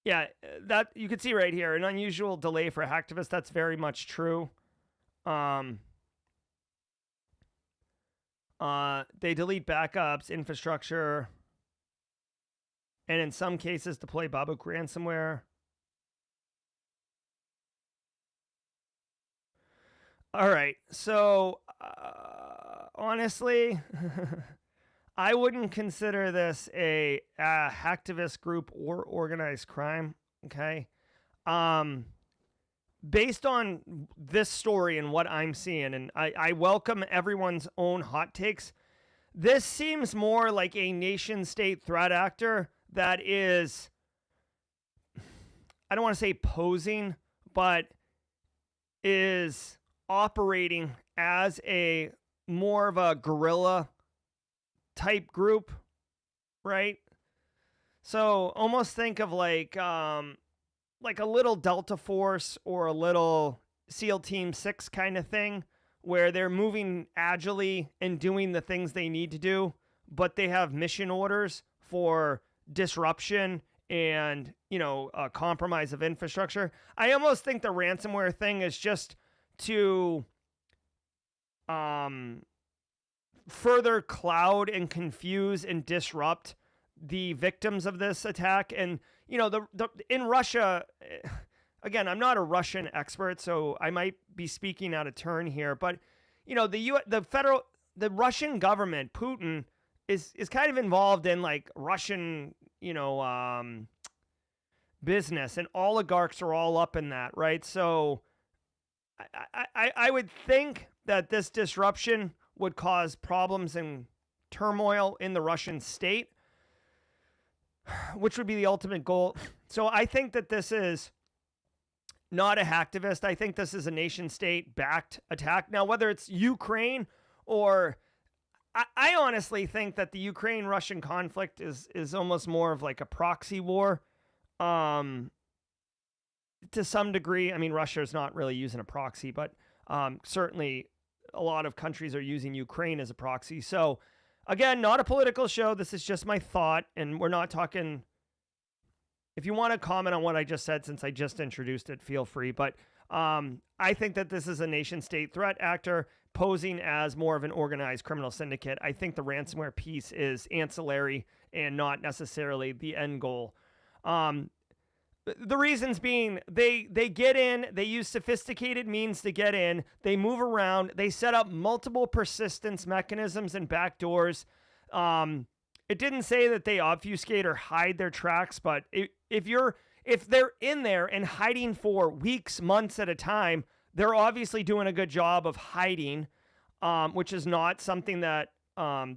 Yeah, that you can see right here, an unusual delay for hacktivists. That's very much true. They delete backups, infrastructure, and in some cases deploy Babuk ransomware. All right, so honestly, I wouldn't consider this a hacktivist group or organized crime, okay? Based on this story and what I'm seeing, and I welcome everyone's own hot takes, this seems more like a nation-state threat actor that is, I don't want to say posing, but is operating as a more of a guerrilla type group, right? So almost think of like a little Delta Force or a little SEAL Team 6 kind of thing, where they're moving agilely and doing the things they need to do, but they have mission orders for disruption and, compromise of infrastructure. I almost think the ransomware thing is just to further cloud and confuse and disrupt the victims of this attack. And, you know, in Russia, again, I'm not a Russian expert, so I might be speaking out of turn here, but, you know, the Russian government, Putin, is kind of involved in like Russian, you know, business, and oligarchs are all up in that, right? So I would think that this disruption would cause problems and turmoil in the Russian state, which would be the ultimate goal. So I think that this is not a hacktivist. I think this is a nation state backed attack. Now, whether it's Ukraine or I honestly think that the Ukraine-Russian conflict is almost more of like a proxy war. To some degree. I mean, Russia is not really using a proxy, but certainly a lot of countries are using Ukraine as a proxy. So again, not a political show. This is just my thought, and we're not talking. If you want to comment on what I just said, since I just introduced it, feel free. But I think that this is a nation-state threat actor posing as more of an organized criminal syndicate. I think the ransomware piece is ancillary and not necessarily the end goal. The reasons being, they get in, they use sophisticated means to get in, they move around, they set up multiple persistence mechanisms and backdoors. It didn't say that they obfuscate or hide their tracks, but if they're in there and hiding for weeks, months at a time, they're obviously doing a good job of hiding, which is not something that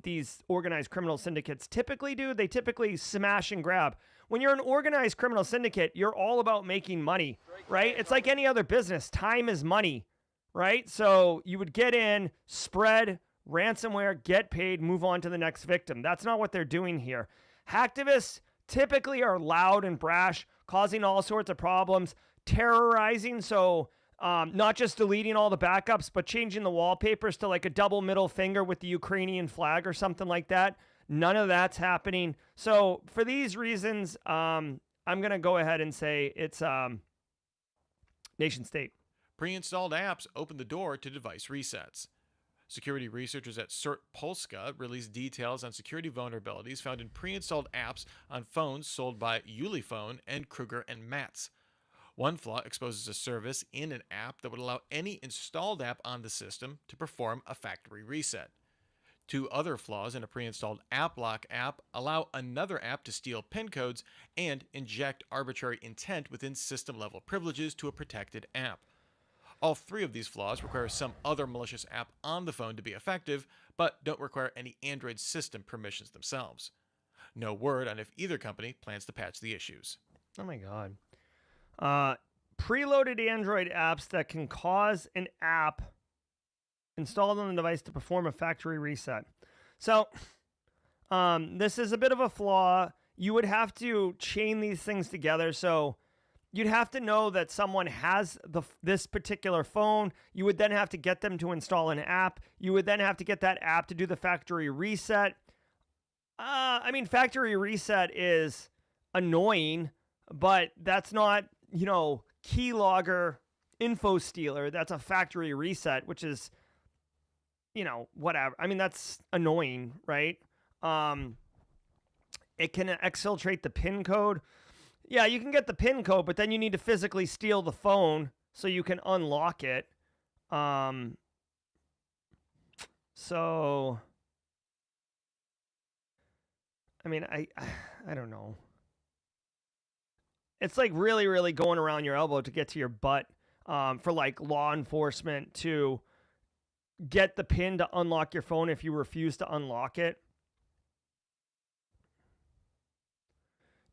these organized criminal syndicates typically do. They typically smash and grab. When you're an organized criminal syndicate, you're all about making money, right? It's like any other business. Time is money, right? So you would get in, spread ransomware, get paid, move on to the next victim. That's not what they're doing here. Hacktivists typically are loud and brash, causing all sorts of problems, terrorizing. So not just deleting all the backups, but changing the wallpapers to like a double middle finger with the Ukrainian flag or something like that. None of that's happening. So for these reasons, I'm going to go ahead and say it's nation state. Pre-installed apps open the door to device resets. Security researchers at CERT Polska released details on security vulnerabilities found in pre-installed apps on phones sold by Ulefone and Kruger and Matz. One flaw exposes a service in an app that would allow any installed app on the system to perform a factory reset. Two other flaws in a pre-installed AppLock app allow another app to steal PIN codes and inject arbitrary intent within system-level privileges to a protected app. All three of these flaws require some other malicious app on the phone to be effective, but don't require any Android system permissions themselves. No word on if either company plans to patch the issues. Oh my God. Preloaded Android apps that can cause an app installed on the device to perform a factory reset. So this is a bit of a flaw. You would have to chain these things together. So you'd have to know that someone has this particular phone. You would then have to get them to install an app. You would then have to get that app to do the factory reset. I mean, factory reset is annoying, but that's not, keylogger info stealer. That's a factory reset, which is, whatever. I mean, that's annoying, right? It can exfiltrate the PIN code. Yeah, you can get the PIN code, but then you need to physically steal the phone so you can unlock it. So, I mean, I don't know. It's like really, really going around your elbow to get to your butt for like law enforcement to get the PIN to unlock your phone if you refuse to unlock it.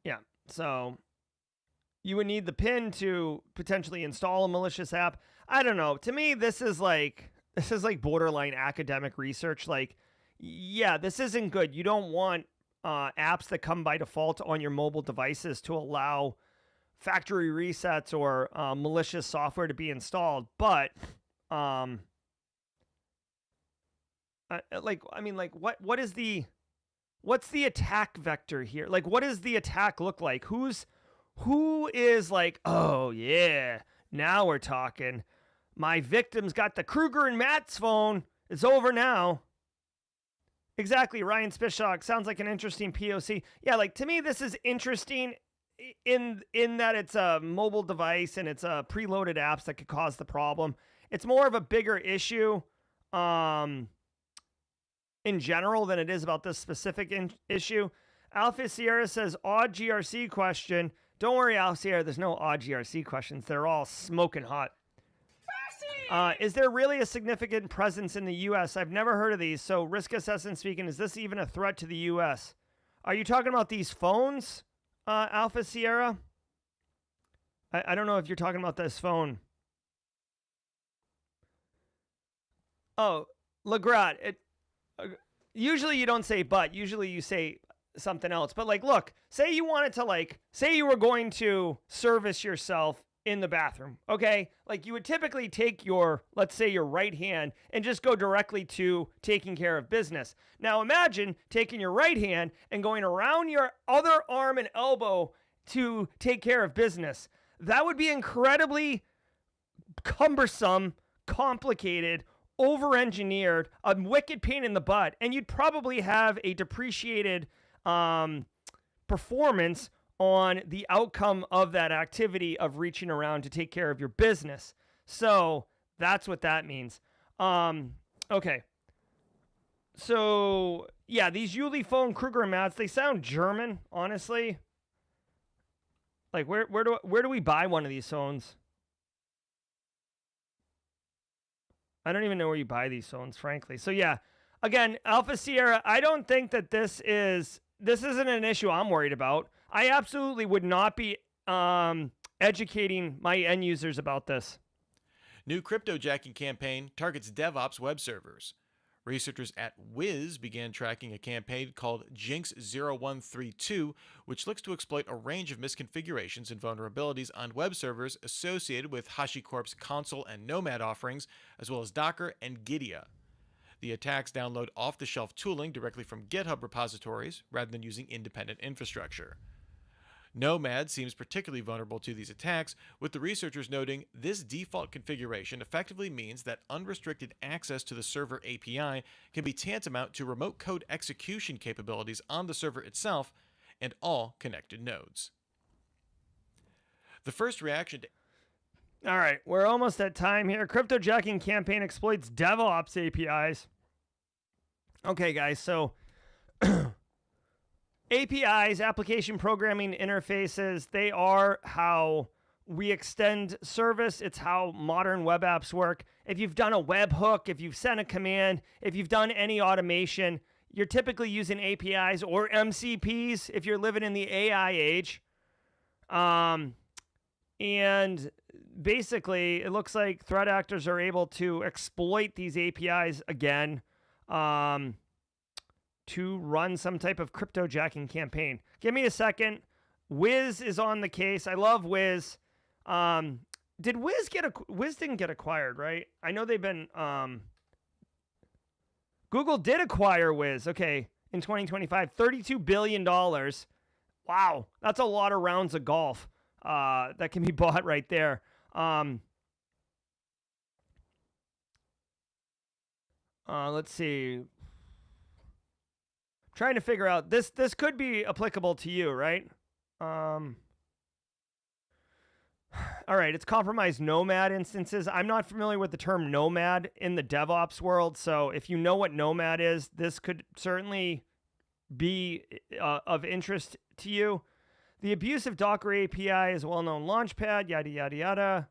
Yeah, so you would need the PIN to potentially install a malicious app. I don't know. To me, this is like borderline academic research. Like, yeah, this isn't good. You don't want apps that come by default on your mobile devices to allow factory resets or malicious software to be installed. But what's the attack vector here? Like, what does the attack look like? Who is like, oh yeah, now we're talking. My victim's got the Kruger and Matz phone. It's over now. Exactly, Ryan Spishak. Sounds like an interesting POC. Yeah, like to me, this is interesting in that it's a mobile device and it's a preloaded apps that could cause the problem. It's more of a bigger issue in general than it is about this specific issue. Alpha Sierra says, odd GRC question. Don't worry, Alpha Sierra, there's no odd GRC questions. They're all smoking hot. Is there really a significant presence in the U.S.? I've never heard of these. So risk assessment speaking, is this even a threat to the U.S.? Are you talking about these phones, Alpha Sierra? I don't know if you're talking about this phone. Oh, Legrat. Usually you don't say but. Usually you say something else. But like, look, say you wanted to say you were going to service yourself in the bathroom, okay? Like you would typically take your, let's say your right hand and just go directly to taking care of business. Now imagine taking your right hand and going around your other arm and elbow to take care of business. That would be incredibly cumbersome, complicated, over-engineered, a wicked pain in the butt, and you'd probably have a depreciated performance on the outcome of that activity of reaching around to take care of your business. So that's what that means. Okay. So yeah, these Yuli phone Kruger mats, they sound German, honestly. Like where do we buy one of these phones? I don't even know where you buy these phones, frankly. So yeah, again, Alpha Sierra, I don't think that this isn't an issue I'm worried about. I absolutely would not be educating my end users about this. New cryptojacking campaign targets DevOps web servers. Researchers at Wiz began tracking a campaign called Jinx0132, which looks to exploit a range of misconfigurations and vulnerabilities on web servers associated with HashiCorp's Consul and Nomad offerings, as well as Docker and Gitea. The attacks download off-the-shelf tooling directly from GitHub repositories rather than using independent infrastructure. Nomad seems particularly vulnerable to these attacks, with the researchers noting this default configuration effectively means that unrestricted access to the server API can be tantamount to remote code execution capabilities on the server itself and all connected nodes. The first reaction to... All right, we're almost at time here. Cryptojacking campaign exploits DevOps APIs. Okay, guys, so... APIs, application programming interfaces, they are how we extend service. It's how modern web apps work. If you've done a webhook, if you've sent a command, if you've done any automation, you're typically using APIs or MCPs if you're living in the AI age. And basically, it looks like threat actors are able to exploit these APIs again. To run some type of cryptojacking campaign. Give me a second. Wiz is on the case. I love Wiz. Did Wiz Wiz didn't get acquired, right? I know they've been Google did acquire Wiz, okay, in 2025, $32 billion. Wow, that's a lot of rounds of golf that can be bought right there. Let's see. Trying to figure out this could be applicable to you, right? All right, it's compromised Nomad instances. I'm not familiar with the term Nomad in the DevOps world, so if you know what Nomad is, this could certainly be of interest to you. The abusive Docker API is a well-known launchpad, yada, yada, yada.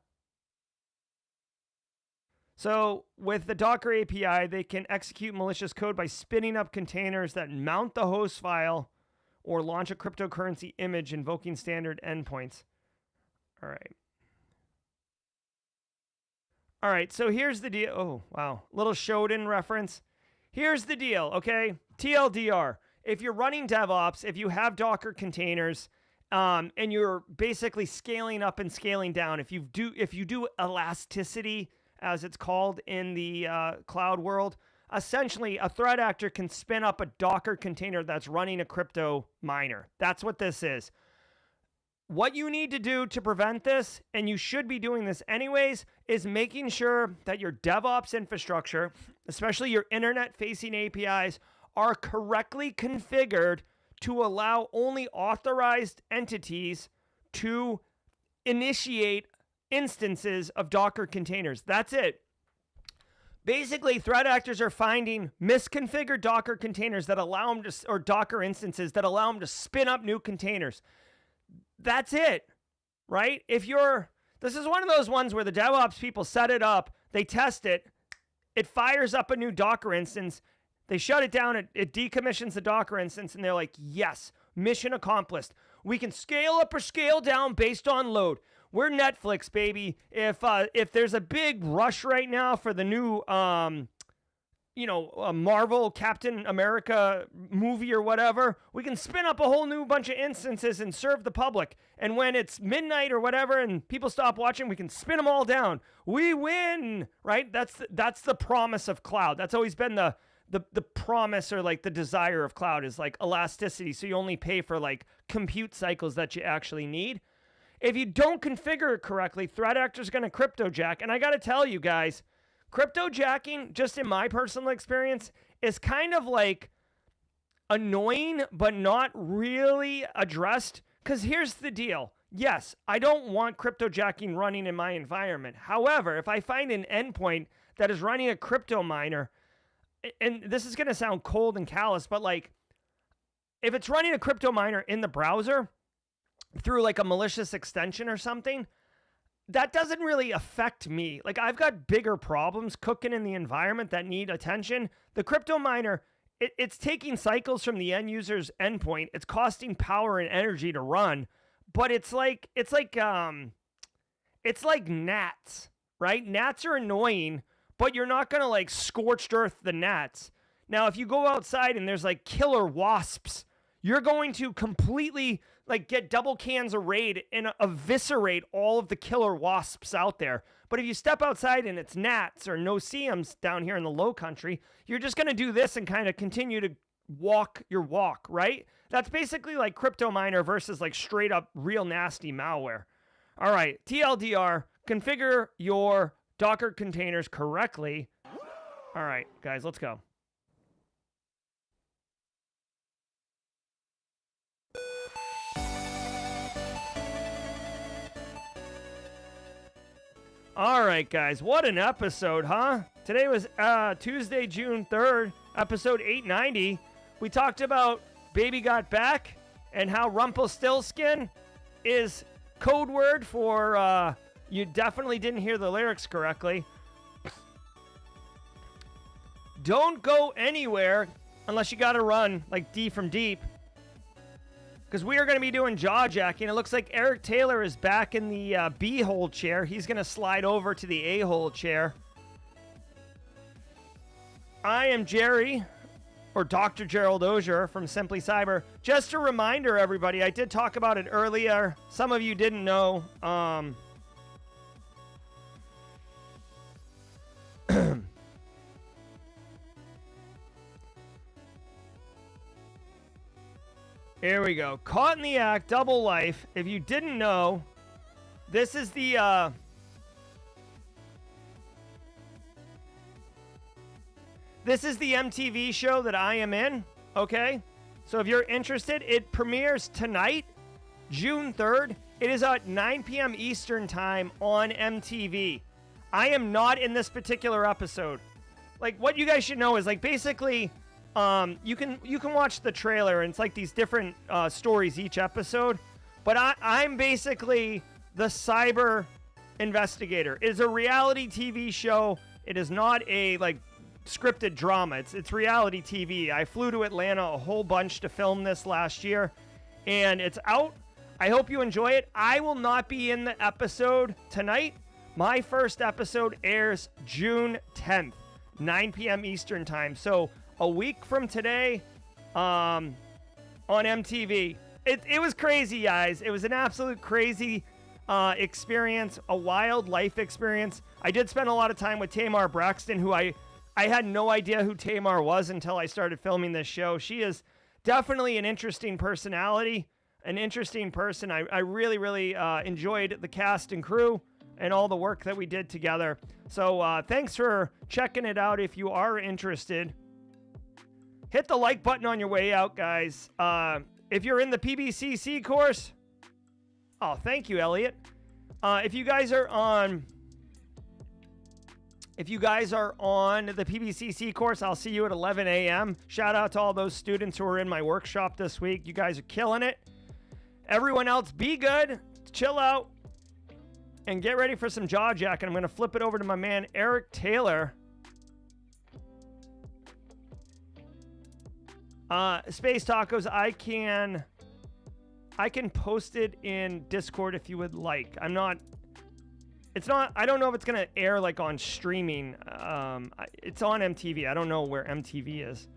So with the Docker API, they can execute malicious code by spinning up containers that mount the host file or launch a cryptocurrency image invoking standard endpoints. All right. All right, so here's the deal. Oh, wow. Little Shodan reference. Here's the deal, okay? TLDR. If you're running DevOps, if you have Docker containers, and you're basically scaling up and scaling down, if you do elasticity, as it's called in the cloud world, essentially a threat actor can spin up a Docker container that's running a crypto miner. That's what this is. what you need to do to prevent this, and you should be doing this anyways, is making sure that your DevOps infrastructure, especially your internet-facing APIs, are correctly configured to allow only authorized entities to initiate instances of Docker containers. That's it. Basically, threat actors are finding misconfigured Docker containers that allow them to, or Docker instances that allow them to spin up new containers. That's it, right? This is one of those ones where the DevOps people set it up, they test it, it fires up a new Docker instance, they shut it down, it decommissions the Docker instance, and they're like, yes, mission accomplished. We can scale up or scale down based on load. We're Netflix, baby. If there's a big rush right now for the new, Marvel Captain America movie or whatever, we can spin up a whole new bunch of instances and serve the public. And when it's midnight or whatever and people stop watching, we can spin them all down. We win, right? That's the promise of cloud. That's always been the promise, or like the desire of cloud, is like elasticity. So you only pay for like compute cycles that you actually need. If you don't configure it correctly, threat actors are going to cryptojack. And I got to tell you guys, cryptojacking, just in my personal experience, is kind of like annoying, but not really addressed. Because here's the deal. Yes, I don't want cryptojacking running in my environment. However, if I find an endpoint that is running a crypto miner, and this is going to sound cold and callous, but like, if it's running a crypto miner in the browser through like a malicious extension or something, that doesn't really affect me. Like, I've got bigger problems cooking in the environment that need attention. The crypto miner, it's taking cycles from the end user's endpoint. It's costing power and energy to run, but it's like gnats, right? Gnats are annoying, but you're not going to like scorched earth the gnats. Now, if you go outside and there's like killer wasps, you're going to completely like get double cans of raid and eviscerate all of the killer wasps out there. But if you step outside and it's gnats or no-see-ums down here in the low country, you're just going to do this and kind of continue to walk your walk, right? That's basically like crypto miner versus like straight up real nasty malware. All right, TLDR, configure your Docker containers correctly. All right, guys, let's go. All right, guys, what an episode, huh? Today was Tuesday, June 3rd, episode 890. We talked about Baby Got Back and how Rumpelstiltskin is code word for you definitely didn't hear the lyrics correctly. Don't go anywhere unless you got to run like D from deep, because we are going to be doing jaw jacking. It looks like Eric Taylor is back in the B-hole chair. He's going to slide over to the A-hole chair. I am Jerry, or Dr. Gerald Auger from Simply Cyber. Just a reminder, everybody, I did talk about it earlier. Some of you didn't know. Here we go. Caught in the act, double life. If you didn't know, this is the MTV show that I am in, okay? So if you're interested, it premieres tonight, June 3rd. It is at 9 p.m. Eastern time on MTV. I am not in this particular episode. Like, what you guys should know is, like, basically, you can watch the trailer, and it's like these different stories each episode. But I'm basically the cyber investigator. It's a reality TV show. It is not a like scripted drama. It's reality TV. I flew to Atlanta a whole bunch to film this last year, and it's out. I hope you enjoy it. I will not be in the episode tonight. My first episode airs June 10th, 9 p.m. Eastern time. So a week from today, on MTV. It was crazy, guys. It was an absolute crazy experience, a wild life experience. I did spend a lot of time with Tamar Braxton, who I had no idea who Tamar was until I started filming this show. She is definitely an interesting personality. an interesting person. I really, really enjoyed the cast and crew and all the work that we did together. So thanks for checking it out. If you are interested, hit the like button on your way out, guys. If you're in the PBCC course, oh, thank you, Elliot. If you guys are on the PBCC course, I'll see you at 11 a.m. Shout out to all those students who are in my workshop this week. You guys are killing it. Everyone else, be good, chill out, and get ready for some jaw jacking. I'm going to flip it over to my man, Eric Taylor. Space Tacos, I can post it in Discord if you would like. I don't know if it's going to air like on streaming. It's on MTV. I don't know where MTV is.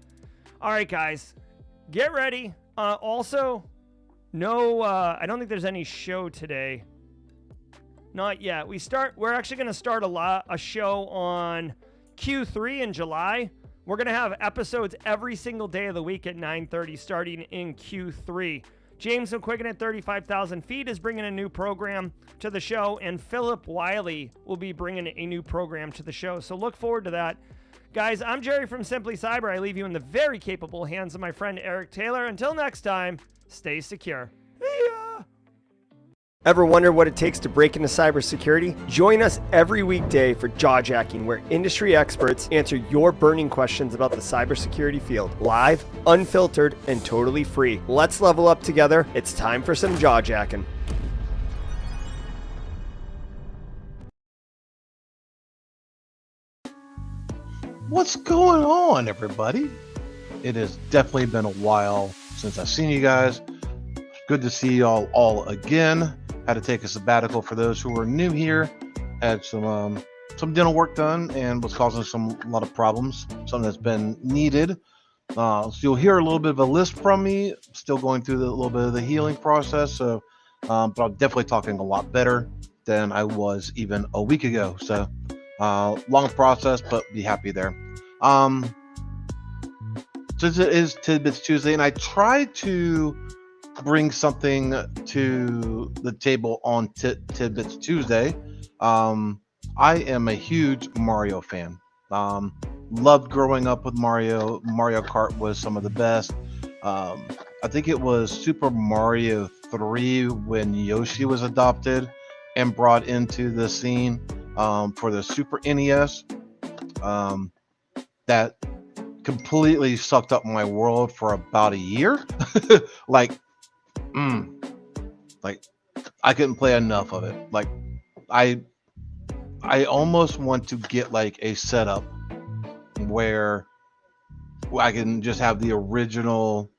All right, guys, get ready. Also, no, I don't think there's any show today. Not yet. We're actually going to start a show on Q3 in July. We're going to have episodes every single day of the week at 9:30 starting in Q3. James McQuiggan at 35,000 feet is bringing a new program to the show, and Philip Wiley will be bringing a new program to the show. So look forward to that. Guys, I'm Jerry from Simply Cyber. I leave you in the very capable hands of my friend Eric Taylor. Until next time, stay secure. Ever wonder what it takes to break into cybersecurity? Join us every weekday for Jawjacking, where industry experts answer your burning questions about the cybersecurity field. Live, unfiltered, and totally free. Let's level up together. It's time for some Jawjacking. What's going on, everybody? It has definitely been a while since I've seen you guys. Good to see y'all all again. Had to take a sabbatical for those who were new here. Had some dental work done and was causing a lot of problems. Something that's been needed. So you'll hear a little bit of a lisp from me. Still going through a little bit of the healing process. So, but I'm definitely talking a lot better than I was even a week ago. So, long process, but be happy there. Since it is Tidbits Tuesday, and I try to bring something to the table on Tidbits Tuesday. I am a huge Mario fan. Loved growing up with Mario. Mario Kart was some of the best. I think it was Super Mario 3 when Yoshi was adopted and brought into the scene for the Super NES. That completely sucked up my world for about a year. Like I couldn't play enough of it. Like I almost want to get like a setup where I can just have the original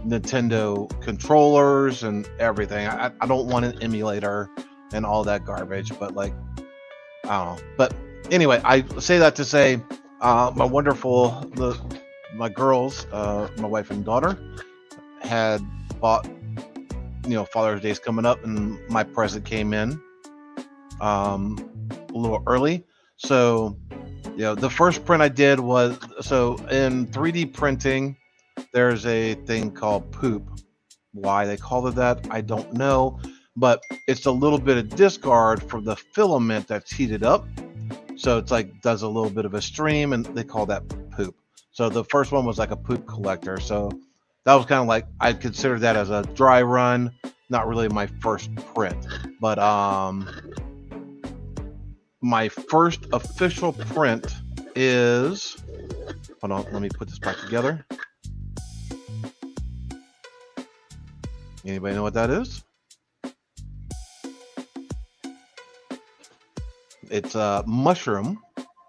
Nintendo controllers and everything. I don't want an emulator and all that garbage, but like, I don't know. But anyway, I say that to say, my girls, my wife and daughter had bought, Father's Day's coming up, and my present came in a little early. So, the first print I did was, so in 3D printing, there's a thing called poop. Why they call it that, I don't know, but it's a little bit of discard from the filament that's heated up. So it's like, does a little bit of a stream, and they call that poop. So the first one was like a poop collector. So that was kind of like, I'd consider that as a dry run, not really my first print. But my first official print is, hold on, let me put this back together. Anybody know what that is? It's a mushroom,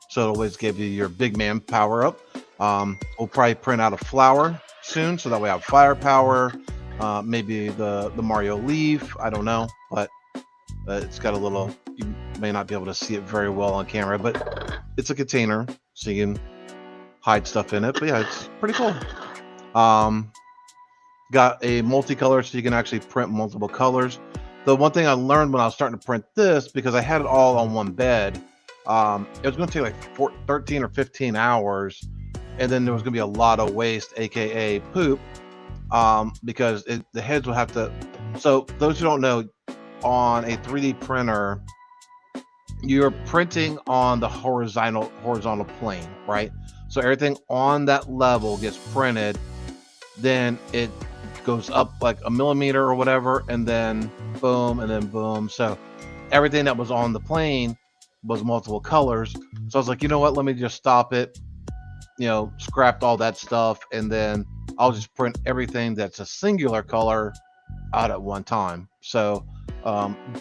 so it'll always give you your big man power up. We'll probably print out a flower soon, so that way I have firepower. Maybe the Mario leaf, I don't know, but it's got a little, you may not be able to see it very well on camera, but it's a container, so you can hide stuff in it. But yeah, it's pretty cool. Got a multicolor, so you can actually print multiple colors. The one thing I learned when I was starting to print this, because I had it all on one bed, it was going to take like 13 or 15 hours, and then there was going to be a lot of waste, aka poop. because the heads will have to. So those who don't know, on a 3D printer, you're printing on the horizontal plane, right? So everything on that level gets printed, then it goes up like a millimeter or whatever, and then boom, and then boom. So everything that was on the plane was multiple colors. So I was like, you know what? Let me just stop it. Scrapped all that stuff, and then I'll just print everything that's a singular color out at one time. So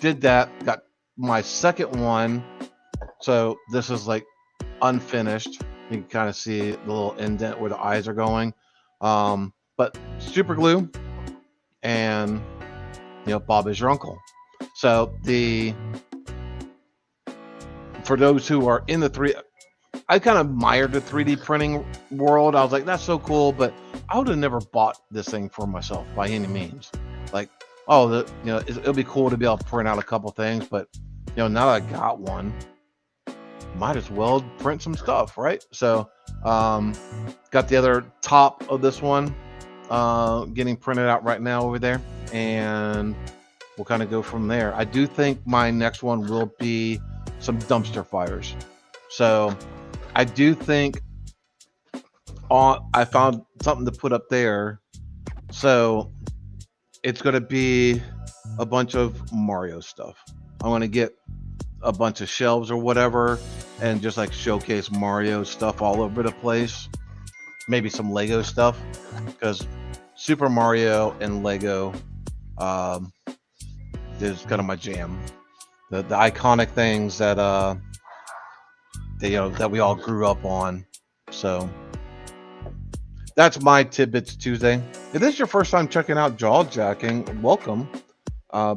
did that, got my second one. So this is like unfinished. You can kind of see the little indent where the eyes are going. But super glue, and Bob is your uncle. So for those who are in I kind of admired the 3D printing world. I was like, that's so cool, but I would have never bought this thing for myself by any means. Like, it'll be cool to be able to print out a couple things, but now that I got one, might as well print some stuff, right? So, got the other top of this one getting printed out right now over there, and we'll kind of go from there. I do think my next one will be some dumpster fires. So I do think I found something to put up there. So it's going to be a bunch of Mario stuff. I'm going to get a bunch of shelves or whatever and just like showcase Mario stuff all over the place. Maybe some Lego stuff, because Super Mario and Lego is kind of my jam. The iconic things that that we all grew up on. So that's my Tidbits Tuesday. If this is your first time checking out Jaw Jacking, welcome.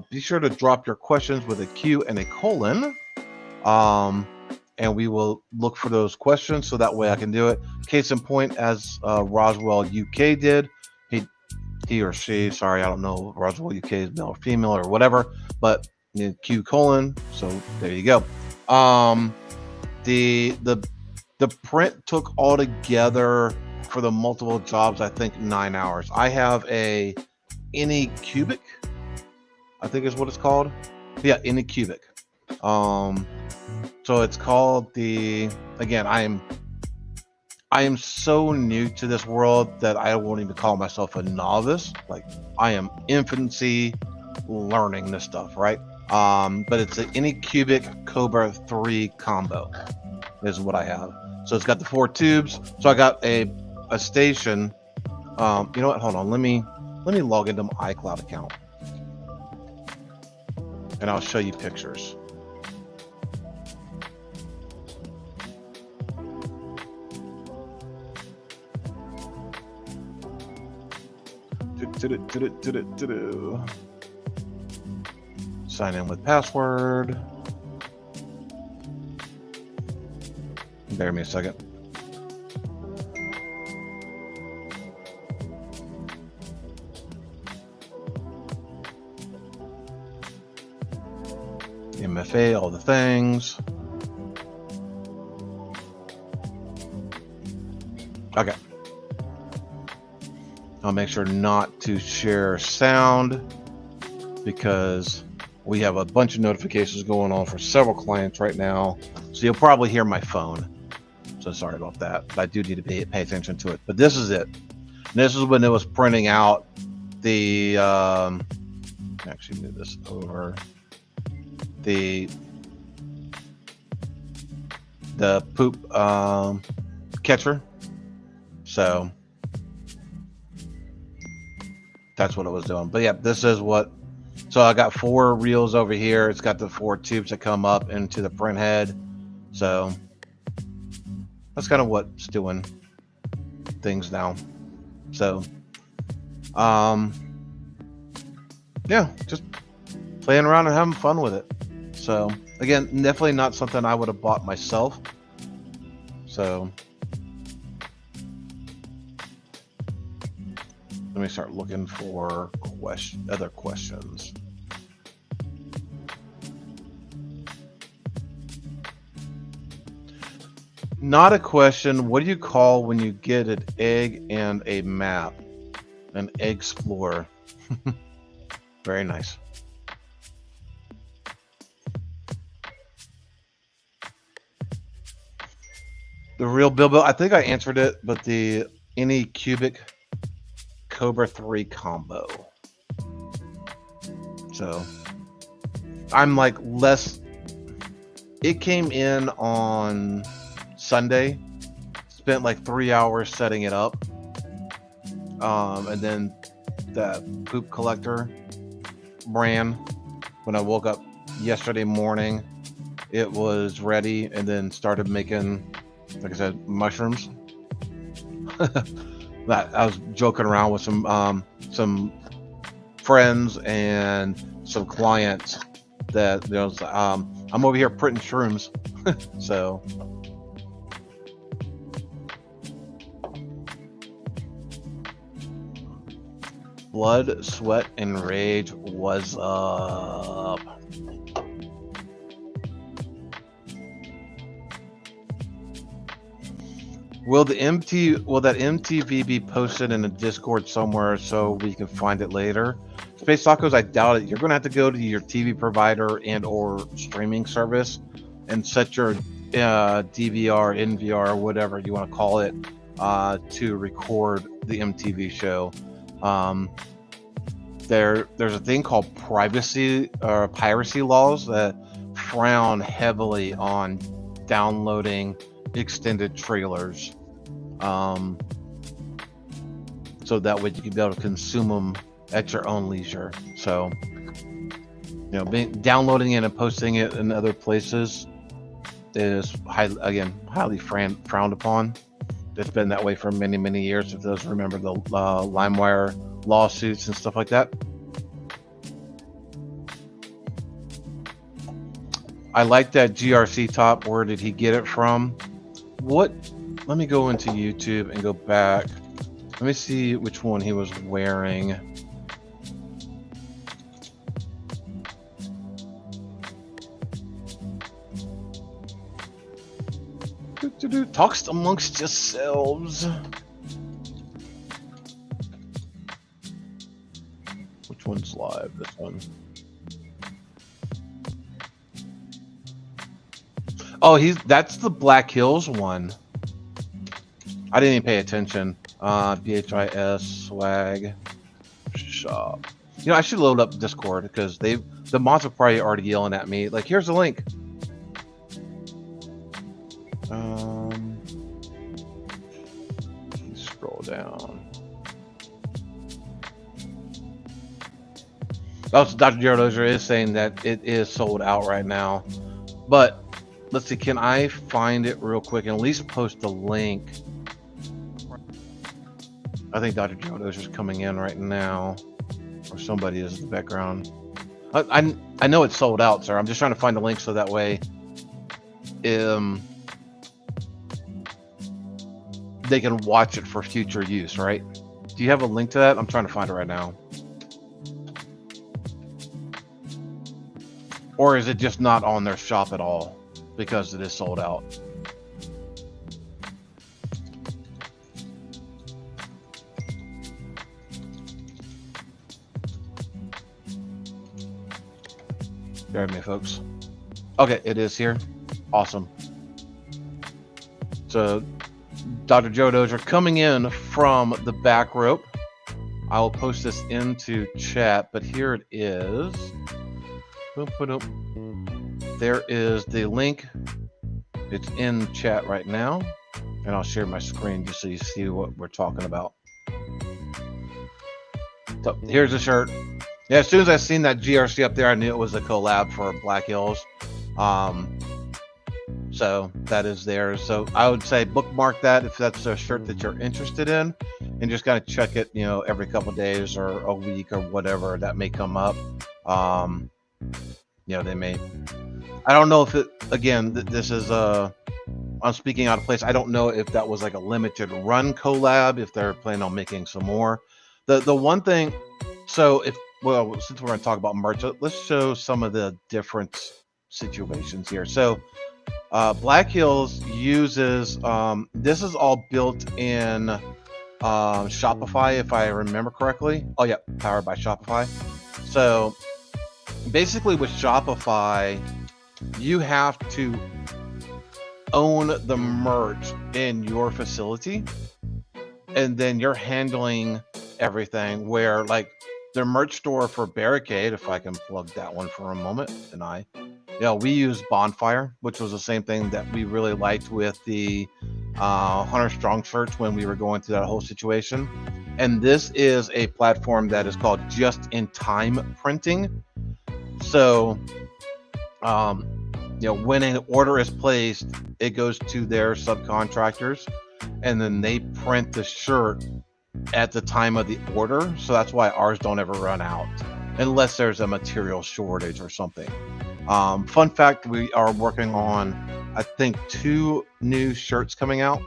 Be sure to drop your questions with a Q and a colon, and we will look for those questions so that way I can do it. Case in point, as Roswell UK did, he or she, sorry, I don't know if Roswell UK is male or female or whatever, but Q colon. So there you go. The print took altogether for the multiple jobs, I think 9 hours. I have a Anycubic, I think is what it's called. Yeah, Anycubic. So it's called again, I am so new to this world that I won't even call myself a novice. Like, I am infancy learning this stuff, right? But it's an Anycubic Cobra 3 combo is what I have. So it's got the 4 tubes. So I got a station. You know what? Hold on. Let me log into my iCloud account, and I'll show you pictures. Sign in with password. Bear me a second. MFA, all the things. Okay. I'll make sure not to share sound because we have a bunch of notifications going on for several clients right now. So you'll probably hear my phone. So sorry about that, but I do need to pay attention to it. But this is it. And this is when it was printing out the, actually move this over. The poop catcher. So that's what it was doing. But yeah, this is what. So I got 4 reels over here. It's got the 4 tubes that come up into the print head. So that's kind of what's doing things now. So yeah, just playing around and having fun with it. So again, definitely not something I would have bought myself. So let me start looking for other questions. Not a question. What do you call when you get an egg and a map? An Explorer. Very nice. The real Bilbo, I think I answered it, but the any cubic Cobra 3 combo. So I'm like less. It came in on Sunday. Spent like 3 hours setting it up. And then the poop collector ran when I woke up yesterday morning. It was ready, and then started making, like I said, mushrooms. That I was joking around with some friends and some clients that I'm over here printing shrooms. So Blood, Sweat, and Rage was up. Will that MTV be posted in a Discord somewhere so we can find it later? Space Tacos, I doubt it. You're going to have to go to your TV provider and or streaming service and set your DVR, NVR, whatever you want to call it, to record the MTV show. There's a thing called piracy laws that frown heavily on downloading extended trailers, so that way you can be able to consume them at your own leisure. So, downloading it and posting it in other places is highly frowned upon. It's been that way for many, many years. If those remember the LimeWire lawsuits and stuff like that. I like that GRC top. Where did he get it from? Let me go into YouTube and go back. Let me see which one he was wearing. Talks amongst yourselves. Which one's live? This one. Oh, that's the Black Hills one. I didn't even pay attention. BHIS swag shop. I should load up Discord because the mods are probably already yelling at me. Like, here's the link. Scroll down. Oh, so Dr. Gerald is saying that it is sold out right now. But let's see, can I find it real quick and at least post the link? I think Dr. Gerald is coming in right now, or somebody is in the background. I know it's sold out, sir. I'm just trying to find the link so that way they can watch it for future use, right? Do you have a link to that? I'm trying to find it right now. Or is it just not on their shop at all because it is sold out? Bear with me, folks. Okay, it is here. Awesome. So, Dr. Joe Dozier coming in from the back rope. I will post this into chat, but here it is. There is the link. It's in chat right now, and I'll share my screen just so you see what we're talking about. So here's the shirt. Yeah, as soon as I seen that GRC up there, I knew it was a collab for Black Hills. So that is there. So I would say bookmark that if that's a shirt that you're interested in, and just kind of check it, every couple of days or a week or whatever that may come up. They may. I don't know if it. Again, this is I'm speaking out of place. I don't know if that was like a limited run collab. If they're planning on making some more. The one thing. So since we're going to talk about merch, let's show some of the different situations here. So Black Hills uses, this is all built in Shopify, if I remember correctly. Oh yeah, powered by Shopify. So basically with Shopify, you have to own the merch in your facility, and then you're handling everything, where like their merch store for Barricade, if I can plug that one for a moment, and we use Bonfire, which was the same thing that we really liked with the Hunter Strong search when we were going through that whole situation. And this is a platform that is called just-in-time printing. So when an order is placed, it goes to their subcontractors, and then they print the shirt at the time of the order. So that's why ours don't ever run out unless there's a material shortage or something. Fun fact, we are working on, I think, 2 new shirts coming out.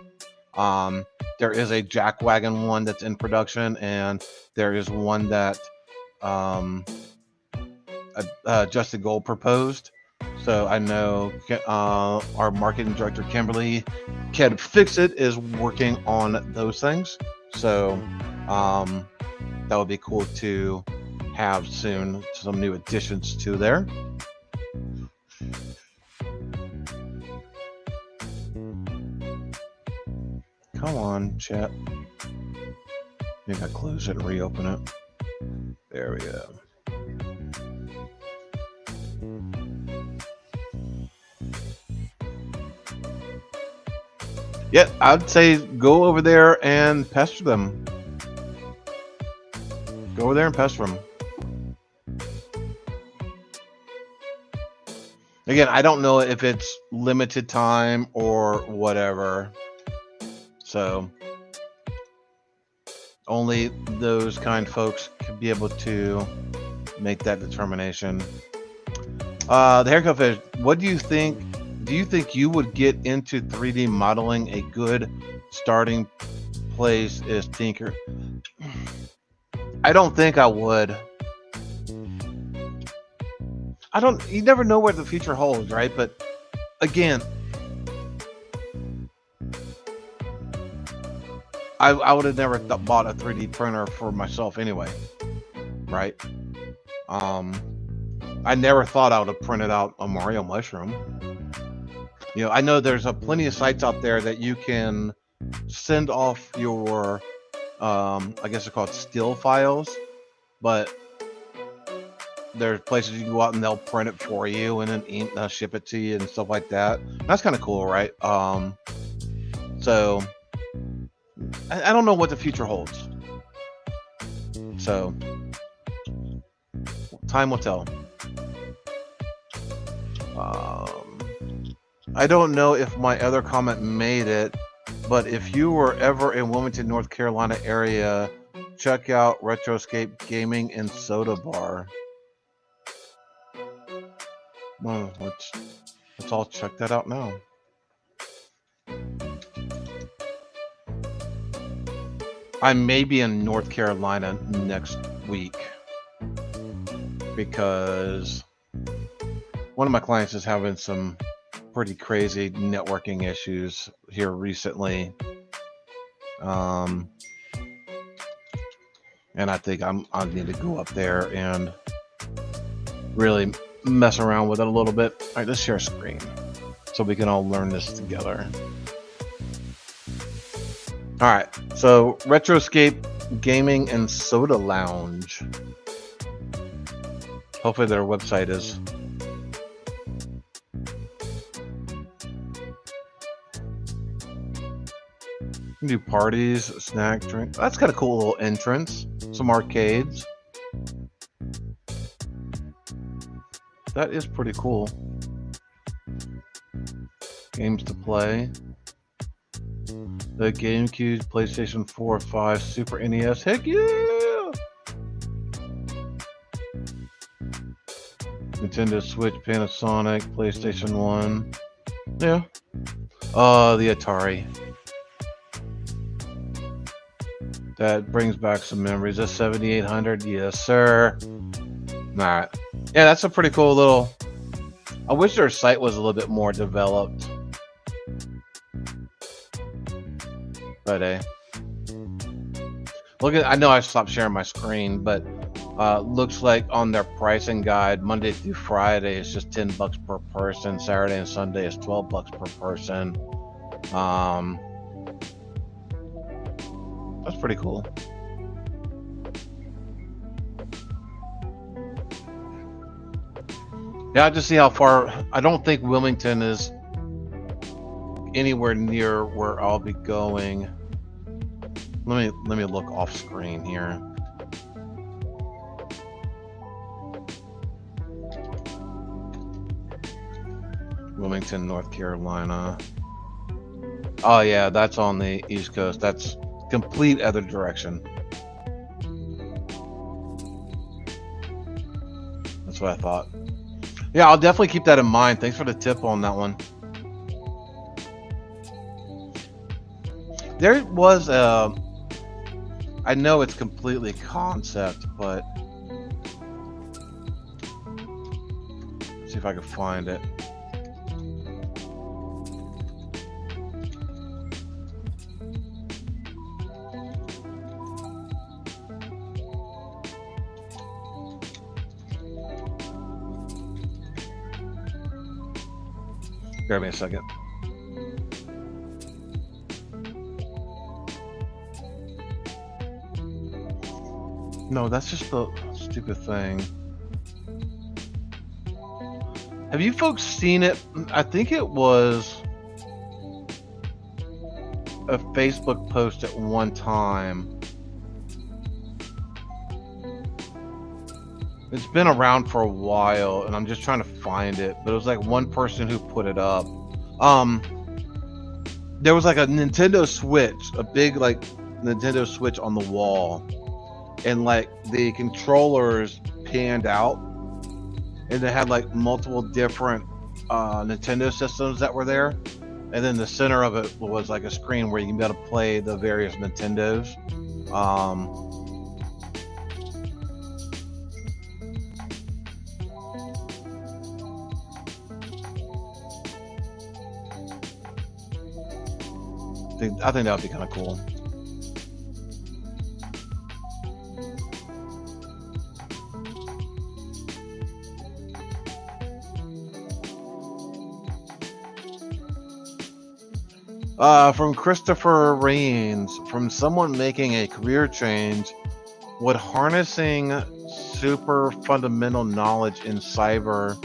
There is a Jackwagon one that's in production, and there is one that Justin Gold proposed. So I know our marketing director, Kimberly Can Fix It, is working on those things. So that would be cool to have soon, some new additions to there. Come on, chat. Maybe I close it and reopen it. There we go. Yeah, I'd say go over there and pester them. Go over there and pester them. Again, I don't know if it's limited time or whatever. So only those kind folks can be able to make that determination. The haircut fish, what do you think? Do you think you would get into 3D modeling? A good starting place is Tinker. I don't think I would. You never know what the future holds, right? But again, I would have never bought a 3D printer for myself anyway, right? I never thought I would have printed out a Mario mushroom. I know there's plenty of sites out there that you can send off your, I guess they're called still files, but there's places you can go out and they'll print it for you and then ship it to you and stuff like that. That's kind of cool, right? So I don't know what the future holds. So time will tell. I don't know if my other comment made it, but if you were ever in Wilmington, North Carolina area, check out Retroscape Gaming and Soda Bar. Well, let's all check that out now. I may be in North Carolina next week because one of my clients is having some pretty crazy networking issues here recently. And I think I need to go up there and really mess around with it a little bit. All right, let's share screen so we can all learn this together. All right, so Retroscape Gaming and Soda Lounge. Hopefully their website is. You can do parties, snack, drink. That's got a cool little entrance. Some arcades. That is pretty cool. Games to play. The GameCube, PlayStation 4, 5, Super NES. Heck yeah! Nintendo Switch, Panasonic, PlayStation 1. Yeah. The Atari. That brings back some memories. A 7800, yes sir. Alright. Yeah, that's a pretty cool little... I wish their site was a little bit more developed. But Look at, I know I stopped sharing my screen, but looks like on their pricing guide, Monday through Friday is just $10 per person. Saturday and Sunday is $12 per person. That's pretty cool. Yeah, I just see how far. I don't think Wilmington is anywhere near where I'll be going. Let me look off screen here. Wilmington, North Carolina. Oh yeah, that's on the East Coast. That's complete other direction. That's what I thought. Yeah, I'll definitely keep that in mind. Thanks for the tip on that one. There was a, I know it's completely concept, but let's see if I can find it. Bear me a second. No, that's just the stupid thing. Have you folks seen it? I think it was a Facebook post at one time. It's been around for a while, and I'm just trying to find it. But it was like one person who put it up. There was like a Nintendo Switch, a big like Nintendo Switch on the wall, and like the controllers panned out, and they had like multiple different Nintendo systems that were there, and then the center of it was like a screen where you can be able to play the various Nintendos. I think that would be kind of cool. From Christopher Rains, from someone making a career change, would harnessing super fundamental knowledge in cyber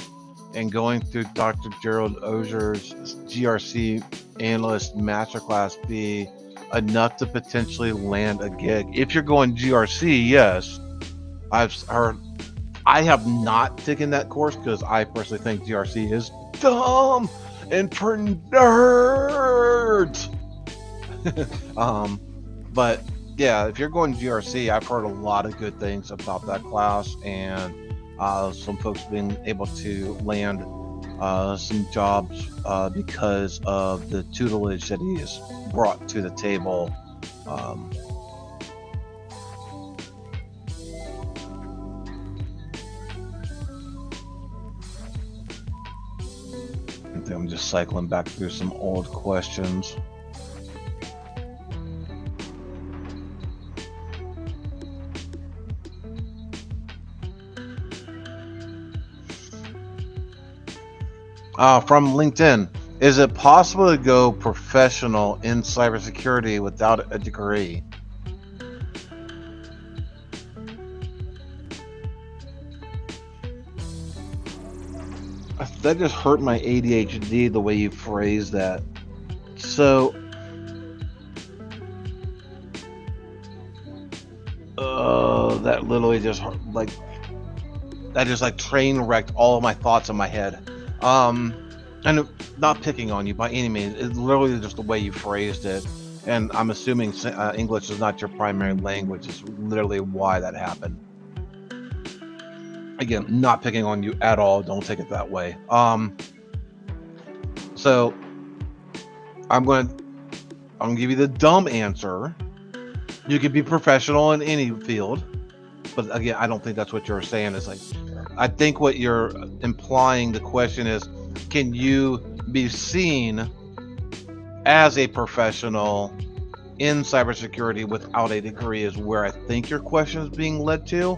and going through Dr. Gerald Auger's GRC analyst masterclass be enough to potentially land a gig? If you're going GRC, yes. I've heard. I have not taken that course because I personally think GRC is dumb and for nerds. But yeah, if you're going GRC, I've heard a lot of good things about that class, and some folks being able to land some jobs because of the tutelage that he has brought to the table. I think I'm just cycling back through some old questions. From LinkedIn, is it possible to go professional in cybersecurity without a degree? That just hurt my ADHD the way you phrased that. So, that literally just like train wrecked all of my thoughts in my head. And not picking on you by any means. It's literally just the way you phrased it. And I'm assuming English is not your primary language. It's literally why that happened. Again, not picking on you at all. Don't take it that way. So I'm gonna give you the dumb answer. You can be professional in any field, but again, I don't think that's what you're saying. Is like, I think what you're implying, the question is, can you be seen as a professional in cybersecurity without a degree is where I think your question is being led to.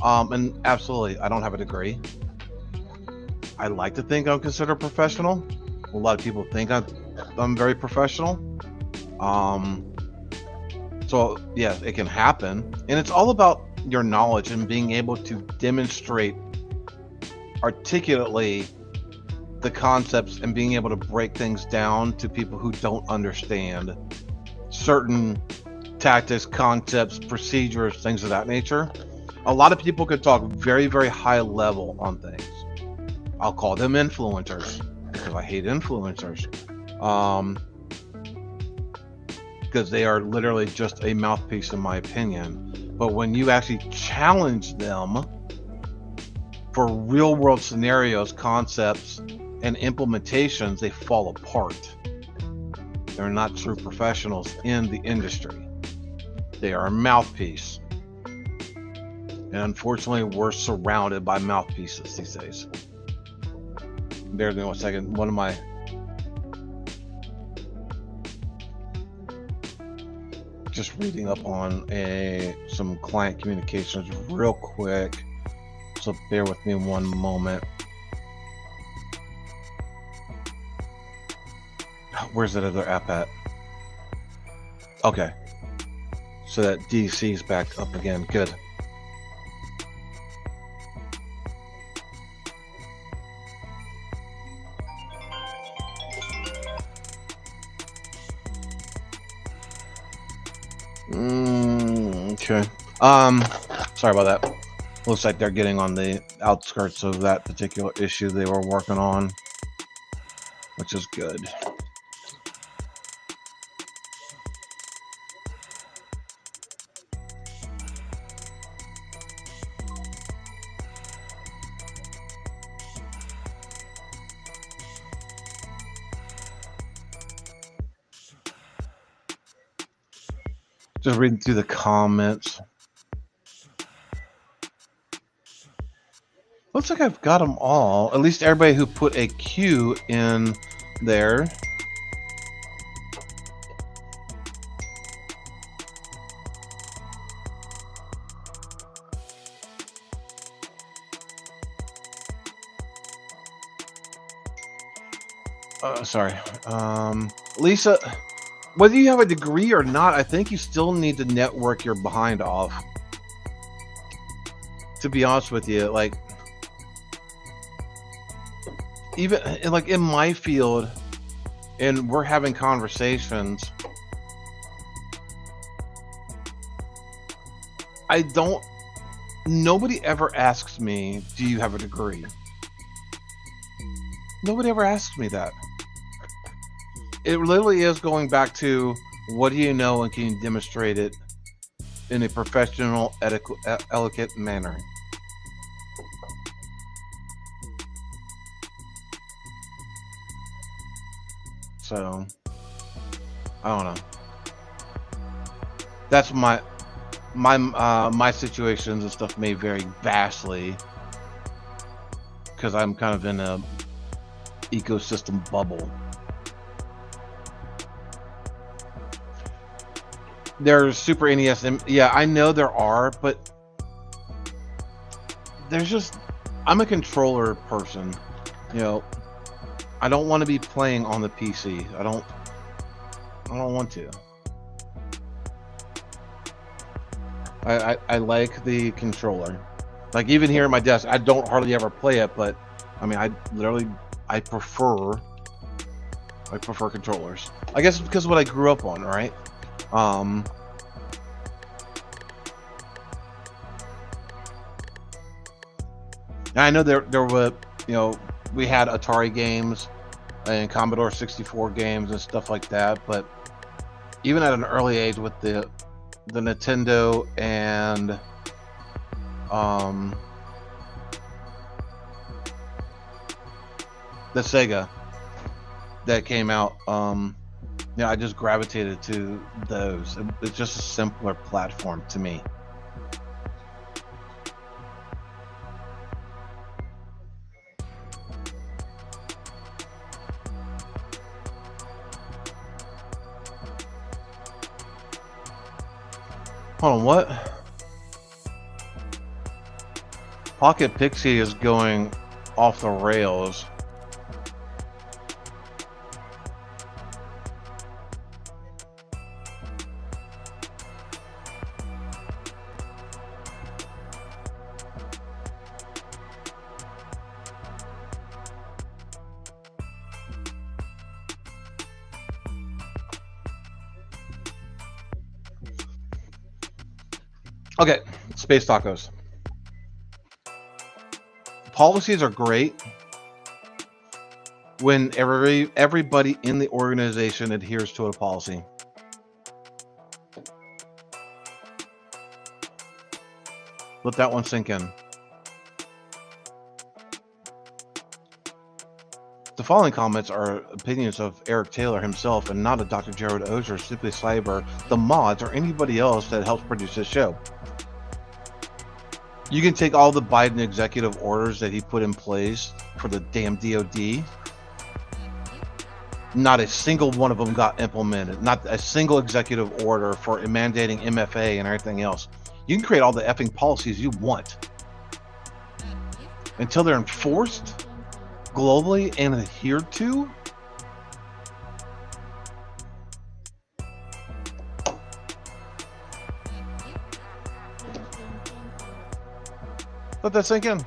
And absolutely, I don't have a degree. I like to think I'm considered professional. A lot of people think I'm very professional. So yeah, it can happen. And it's all about your knowledge and being able to demonstrate articulately the concepts and being able to break things down to people who don't understand certain tactics, concepts, procedures, things of that nature. A lot of people could talk very, very high level on things. I'll call them influencers because I hate influencers. Because they are literally just a mouthpiece in my opinion. But when you actually challenge them for real world scenarios, concepts, and implementations, they fall apart. They're not true professionals in the industry. They are a mouthpiece. And unfortunately, we're surrounded by mouthpieces these days. Bear with me 1 second. One of my just reading up on some client communications real quick. So bear with me 1 moment. Where's that other app at? Okay. So that DC's back up again. Good. Okay. Sorry about that. Looks like they're getting on the outskirts of that particular issue they were working on, which is good. Just reading through the comments. Looks like I've got them all. At least everybody who put a Q in there. Sorry. Lisa, whether you have a degree or not, I think you still need to network your behind off. To be honest with you, like, even like in my field, and we're having conversations, nobody ever asks me, do you have a degree? Nobody ever asks me that. It literally is going back to, what do you know and can you demonstrate it in a professional, elegant manner? So, I don't know. That's my situations and stuff may vary vastly because I'm kind of in a ecosystem bubble. There's Super NES, and yeah, I know there are, but there's just, I'm a controller person, you know. I don't want to be playing on the PC. I don't want to. I like the controller. Like even here at my desk, I don't hardly ever play it, but I mean, I prefer controllers. I guess it's because of what I grew up on, right? I know there were, you know, we had Atari games and Commodore 64 games and stuff like that, but even at an early age with the Nintendo and the Sega that came out, yeah, I just gravitated to those. It's just a simpler platform to me. Hold on, what? Pocket Pixie is going off the rails. Okay, space tacos. Policies are great when everybody in the organization adheres to a policy. Let that one sink in. The following comments are opinions of Eric Taylor himself and not of Dr. Gerald Auger, Simply Cyber, the mods, or anybody else that helps produce this show. You can take all the Biden executive orders that he put in place for the damn DOD. Not a single one of them got implemented. Not a single executive order for mandating MFA and everything else. You can create all the effing policies you want. Until they're enforced globally and adhered to, let that sink in.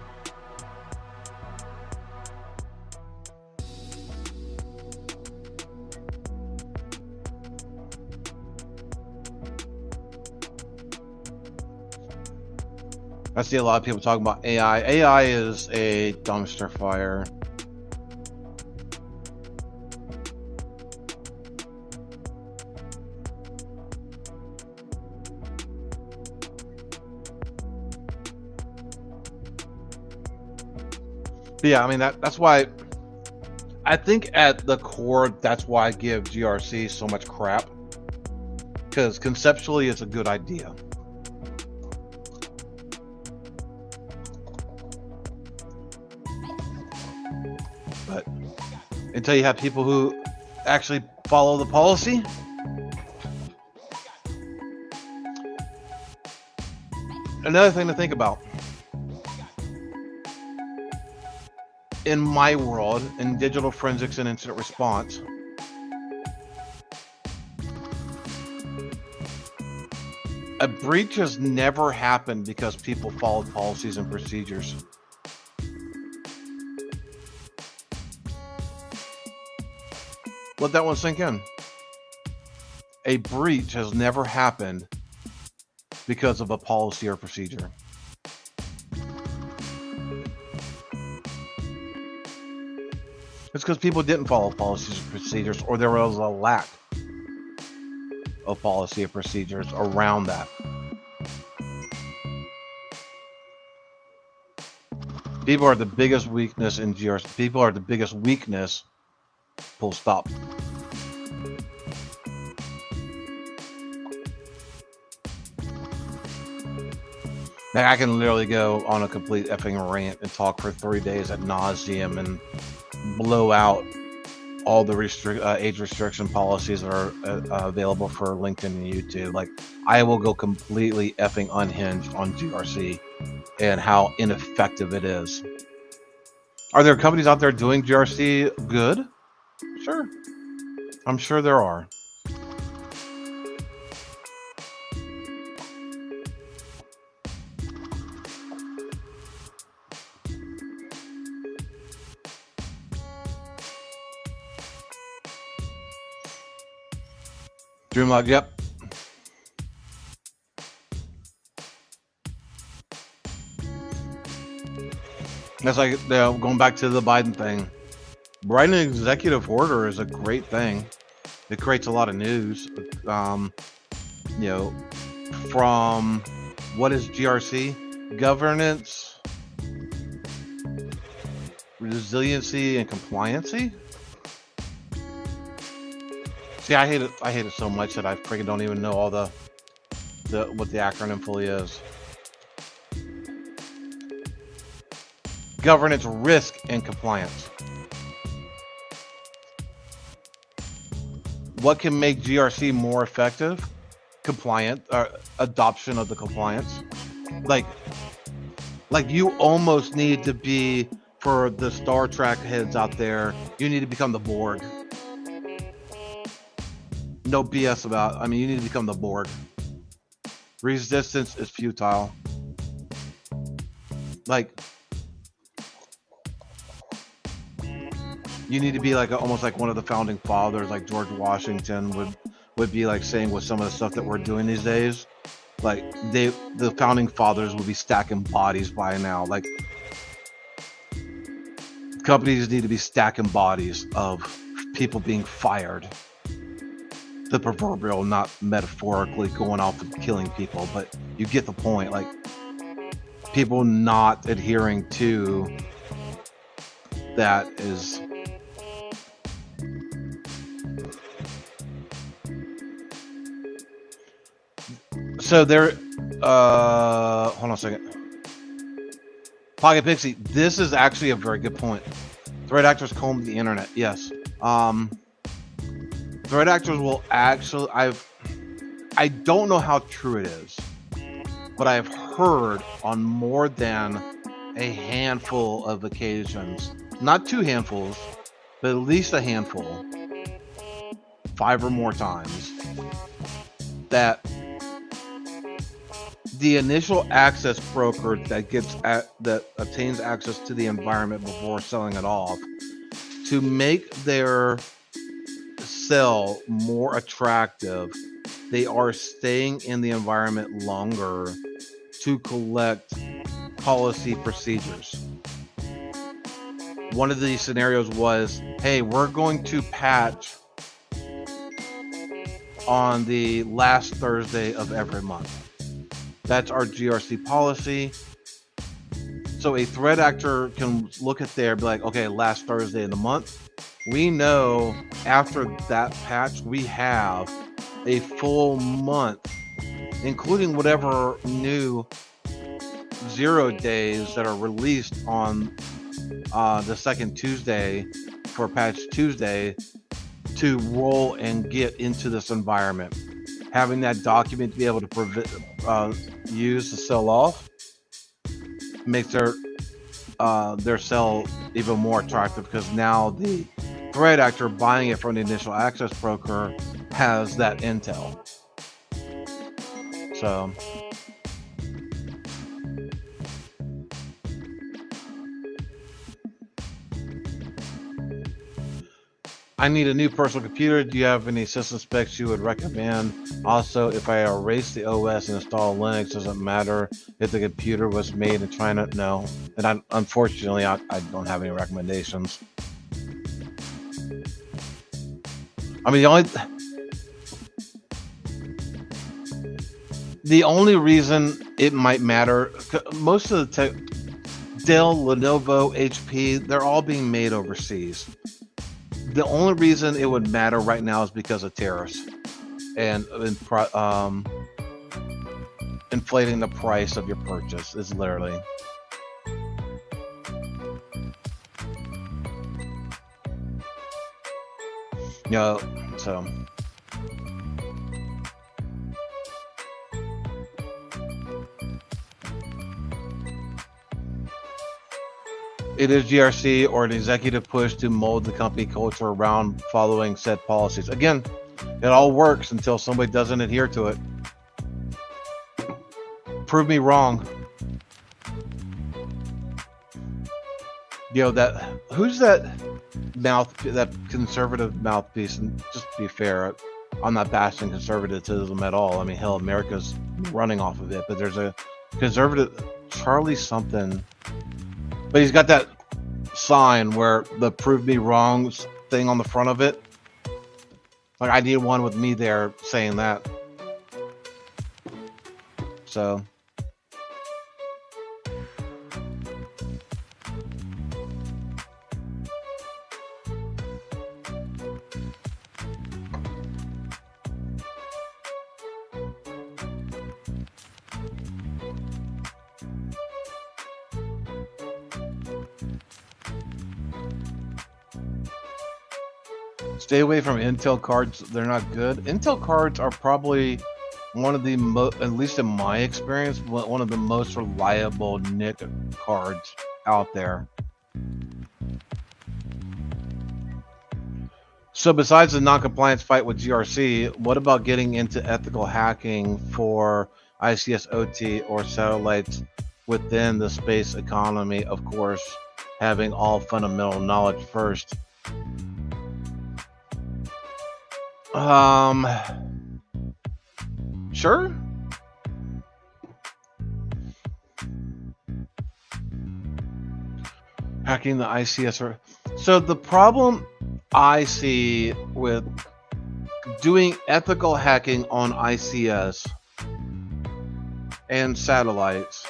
I see a lot of people talking about AI. AI is a dumpster fire. But yeah, I mean that's why I think at the core that's why I give GRC so much crap, because conceptually it's a good idea. But until you have people who actually follow the policy, another thing to think about. In my world, in digital forensics and incident response, a breach has never happened because people followed policies and procedures. Let that one sink in. A breach has never happened because of a policy or procedure. It's because people didn't follow policies and procedures, or there was a lack of policy and procedures around that. People are the biggest weakness in GRC. People are the biggest weakness, full stop. Now, I can literally go on a complete effing rant and talk for 3 days ad nauseum and blow out all the age restriction policies that are available for LinkedIn and YouTube. Like, I will go completely effing unhinged on GRC and how ineffective it is. Are there companies out there doing GRC good? Sure. I'm sure there are. Dreamlog, yep. That's like, going back to the Biden thing. Writing an executive order is a great thing. It creates a lot of news. You know, from what is GRC? Governance, resiliency, and compliancy. See, I hate it so much that I freaking don't even know all the what the acronym fully is. Governance, risk, and compliance. What can make GRC more effective? compliant adoption of the compliance. Like you almost need to be, for the Star Trek heads out there, you need to become the Borg. No BS about, I mean, you need to become the Borg. Resistance is futile. Like, you need to be like almost like one of the founding fathers, like George Washington would be like saying with some of the stuff that we're doing these days. Like the founding fathers would be stacking bodies by now. Like, companies need to be stacking bodies of people being fired. The proverbial, not metaphorically going off and killing people, but you get the point. Like, people not adhering to that is so there. Hold on a second. Pocket Pixie, this is actually a very good point. Threat actors comb the internet. Yes. Threat actors will actually, I don't know how true it is, but I've heard on more than a handful of occasions, not 2 handfuls, but at least a handful, 5 or more times, that the initial access broker that obtains access to the environment before selling it off, to make their sell more attractive, they are staying in the environment longer to collect policy procedures. One of these scenarios was, hey, we're going to patch on the last Thursday of every month. That's our GRC policy. So a threat actor can look at there and be like, okay, last Thursday of the month, we know after that patch, we have a full month, including whatever new 0 days that are released on the second Tuesday for Patch Tuesday, to roll and get into this environment. Having that document to be able to use to sell off makes their sell even more attractive, because now the threat actor buying it from the initial access broker has that intel. So I need a new personal computer. Do you have any system specs you would recommend? Also, if I erase the OS and install Linux, does it matter if the computer was made in China? No. And unfortunately, I don't have any recommendations. I mean, the only reason it might matter, most of the Dell, Lenovo, HP, they're all being made overseas. The only reason it would matter right now is because of tariffs and inflating the price of your purchase is literally. Yeah, so. It is GRC or an executive push to mold the company culture around following said policies. Again, it all works until somebody doesn't adhere to it. Prove me wrong. You know, who's that conservative mouthpiece? And just to be fair, I'm not bashing conservatism at all. I mean, hell, America's running off of it, but there's a conservative, Charlie something. But he's got that sign where the prove me wrong thing on the front of it. Like, I need one with me there saying that. So. Stay away from Intel cards. They're not good. Intel cards are probably one of the at least in my experience, one of the most reliable NIC cards out there. So besides the non-compliance fight with GRC, what about getting into ethical hacking for ICS OT or satellites within the space economy? Of course, having all fundamental knowledge first. Sure. Hacking the ICS. So the problem I see with doing ethical hacking on ICS and satellites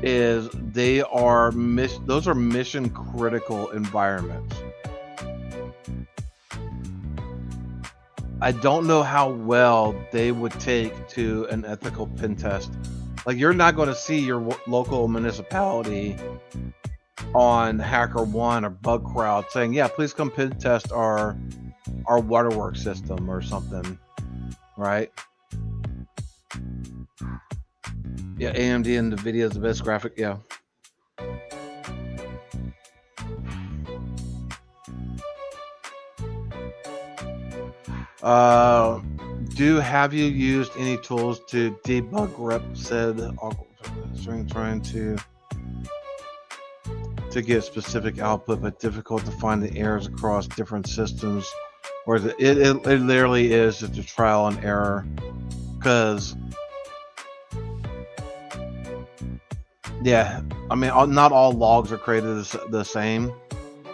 is those are mission critical environments. I don't know how well they would take to an ethical pen test. Like, you're not going to see your local municipality on HackerOne or BugCrowd saying, yeah, please come pen test our waterworks system or something, right? Yeah, AMD and NVIDIA is the best graphic, yeah. Have you used any tools to debug rep said trying to get specific output, but difficult to find the errors across different systems? Or is it literally is just a trial and error? Because yeah, I mean, not all logs are created the same.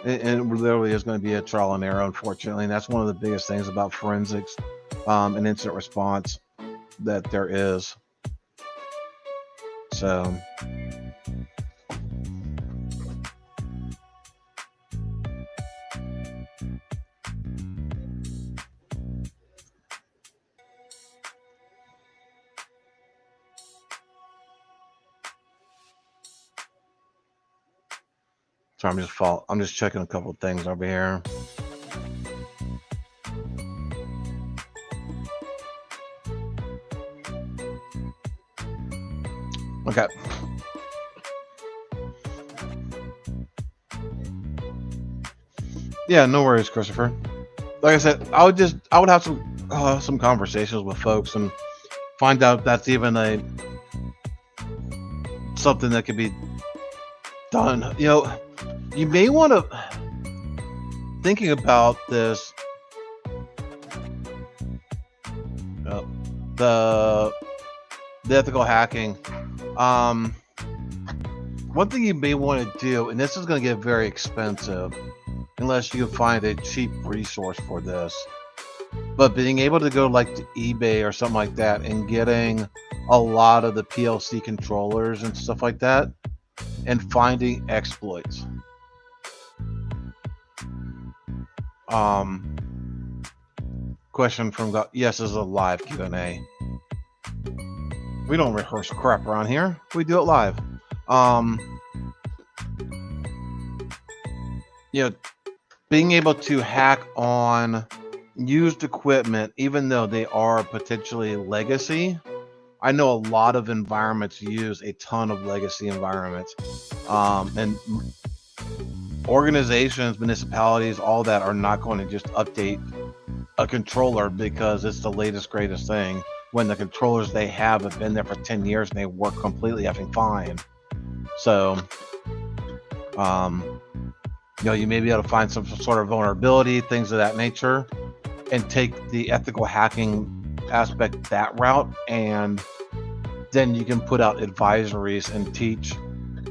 It literally is going to be a trial and error, unfortunately. And that's one of the biggest things about forensics and incident response that there is. So I'm just checking a couple of things over here. Okay. Yeah, no worries, Christopher. Like I said, I would have some conversations with folks and find out if that's even something that could be done. You know, you may want to thinking about this. The ethical hacking. One thing you may want to do, and this is going to get very expensive unless you find a cheap resource for this, but being able to go like to eBay or something like that and getting a lot of the PLC controllers and stuff like that and finding exploits. Question from yes, this is a live Q&A. We don't rehearse crap around here. We do it live. You know, being able to hack on used equipment, even though they are potentially legacy. I know a lot of environments use a ton of legacy environments, and organizations, municipalities, all that are not going to just update a controller because it's the latest, greatest thing, when the controllers they have been there for 10 years and they work completely effing fine. So, you know, you may be able to find some sort of vulnerability, things of that nature, and take the ethical hacking aspect that route, and then you can put out advisories and teach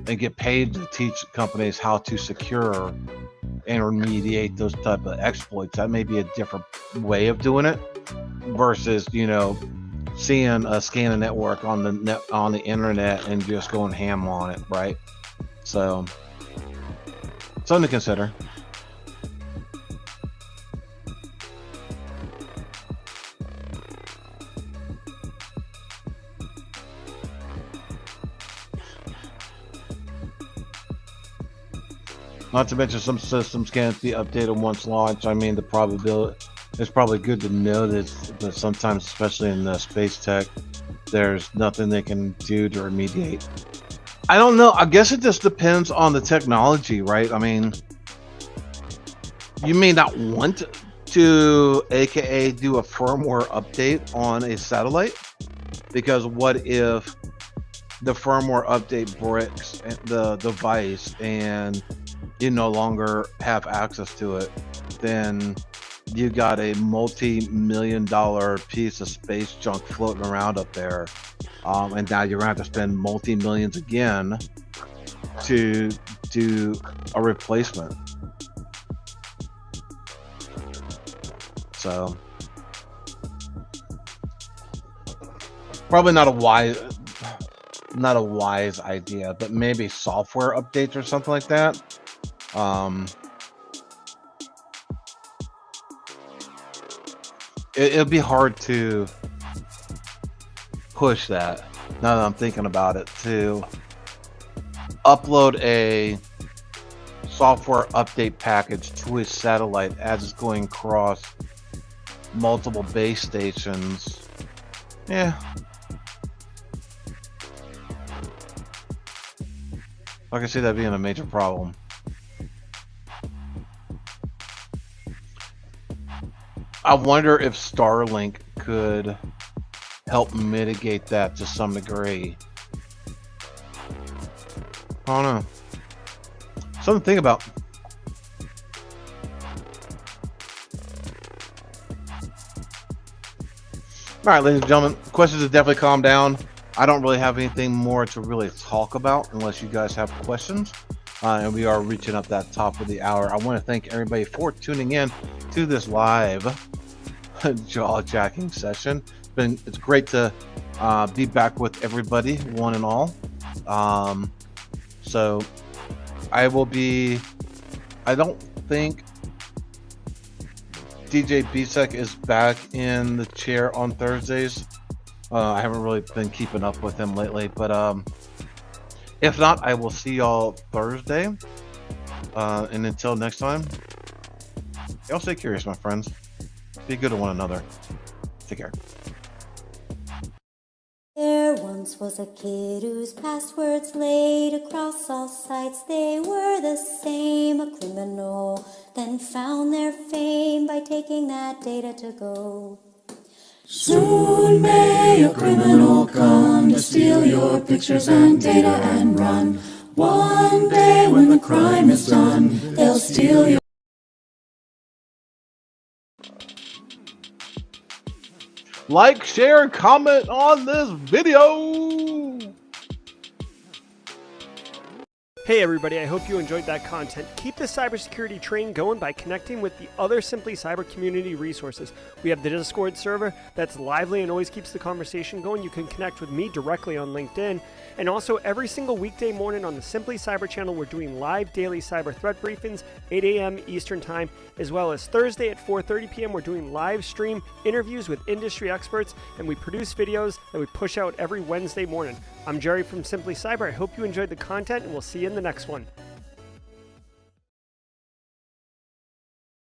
and get paid to teach companies how to secure and remediate those type of exploits. That may be a different way of doing it versus, you know, seeing a scan a network on the internet and just going ham on it, right? So something to consider. Not to mention some systems can't be updated once launched. I mean, the probability, it's probably good to know that but sometimes, especially in the space tech, there's nothing they can do to remediate. I don't know. I guess it just depends on the technology, right? I mean, you may not want to, aka, do a firmware update on a satellite, because what if the firmware update breaks the device and you no longer have access to it? Then you got a multi-million-dollar piece of space junk floating around up there, and now you're going to have to spend multi-millions again to do a replacement. So probably not a wise idea, but maybe software updates or something like that. It'll be hard to push that, now that I'm thinking about it, to upload a software update package to a satellite as it's going across multiple base stations. Yeah. I can see that being a major problem. I wonder if Starlink could help mitigate that to some degree. I don't know. Something to think about. All right, ladies and gentlemen, questions have definitely calmed down. I don't really have anything more to really talk about unless you guys have questions. And we are reaching up that top of the hour. I want to thank everybody for tuning in to this live jaw-jacking session. It's great to be back with everybody, one and all. So I don't think DJ BSEC is back in the chair on Thursdays. I haven't really been keeping up with him lately, but if not, I will see y'all Thursday. And until next time, y'all stay curious, my friends. Be good to one another. Take care. There once was a kid whose passwords laid across all sites. They were the same, a criminal, then found their fame by taking that data to go. Soon may a criminal come to steal your pictures and data and run. One day when the crime is done, they'll steal your... Like, share, comment on this video. Hey everybody, I hope you enjoyed that content. Keep the cybersecurity train going by connecting with the other Simply Cyber community resources. We have the Discord server that's lively and always keeps the conversation going. You can connect with me directly on LinkedIn. And also every single weekday morning on the Simply Cyber channel, we're doing live daily cyber threat briefings, 8 a.m. Eastern time, as well as Thursday at 4:30 p.m. We're doing live stream interviews with industry experts, and we produce videos that we push out every Wednesday morning. I'm Jerry from Simply Cyber. I hope you enjoyed the content, and we'll see you in the next one.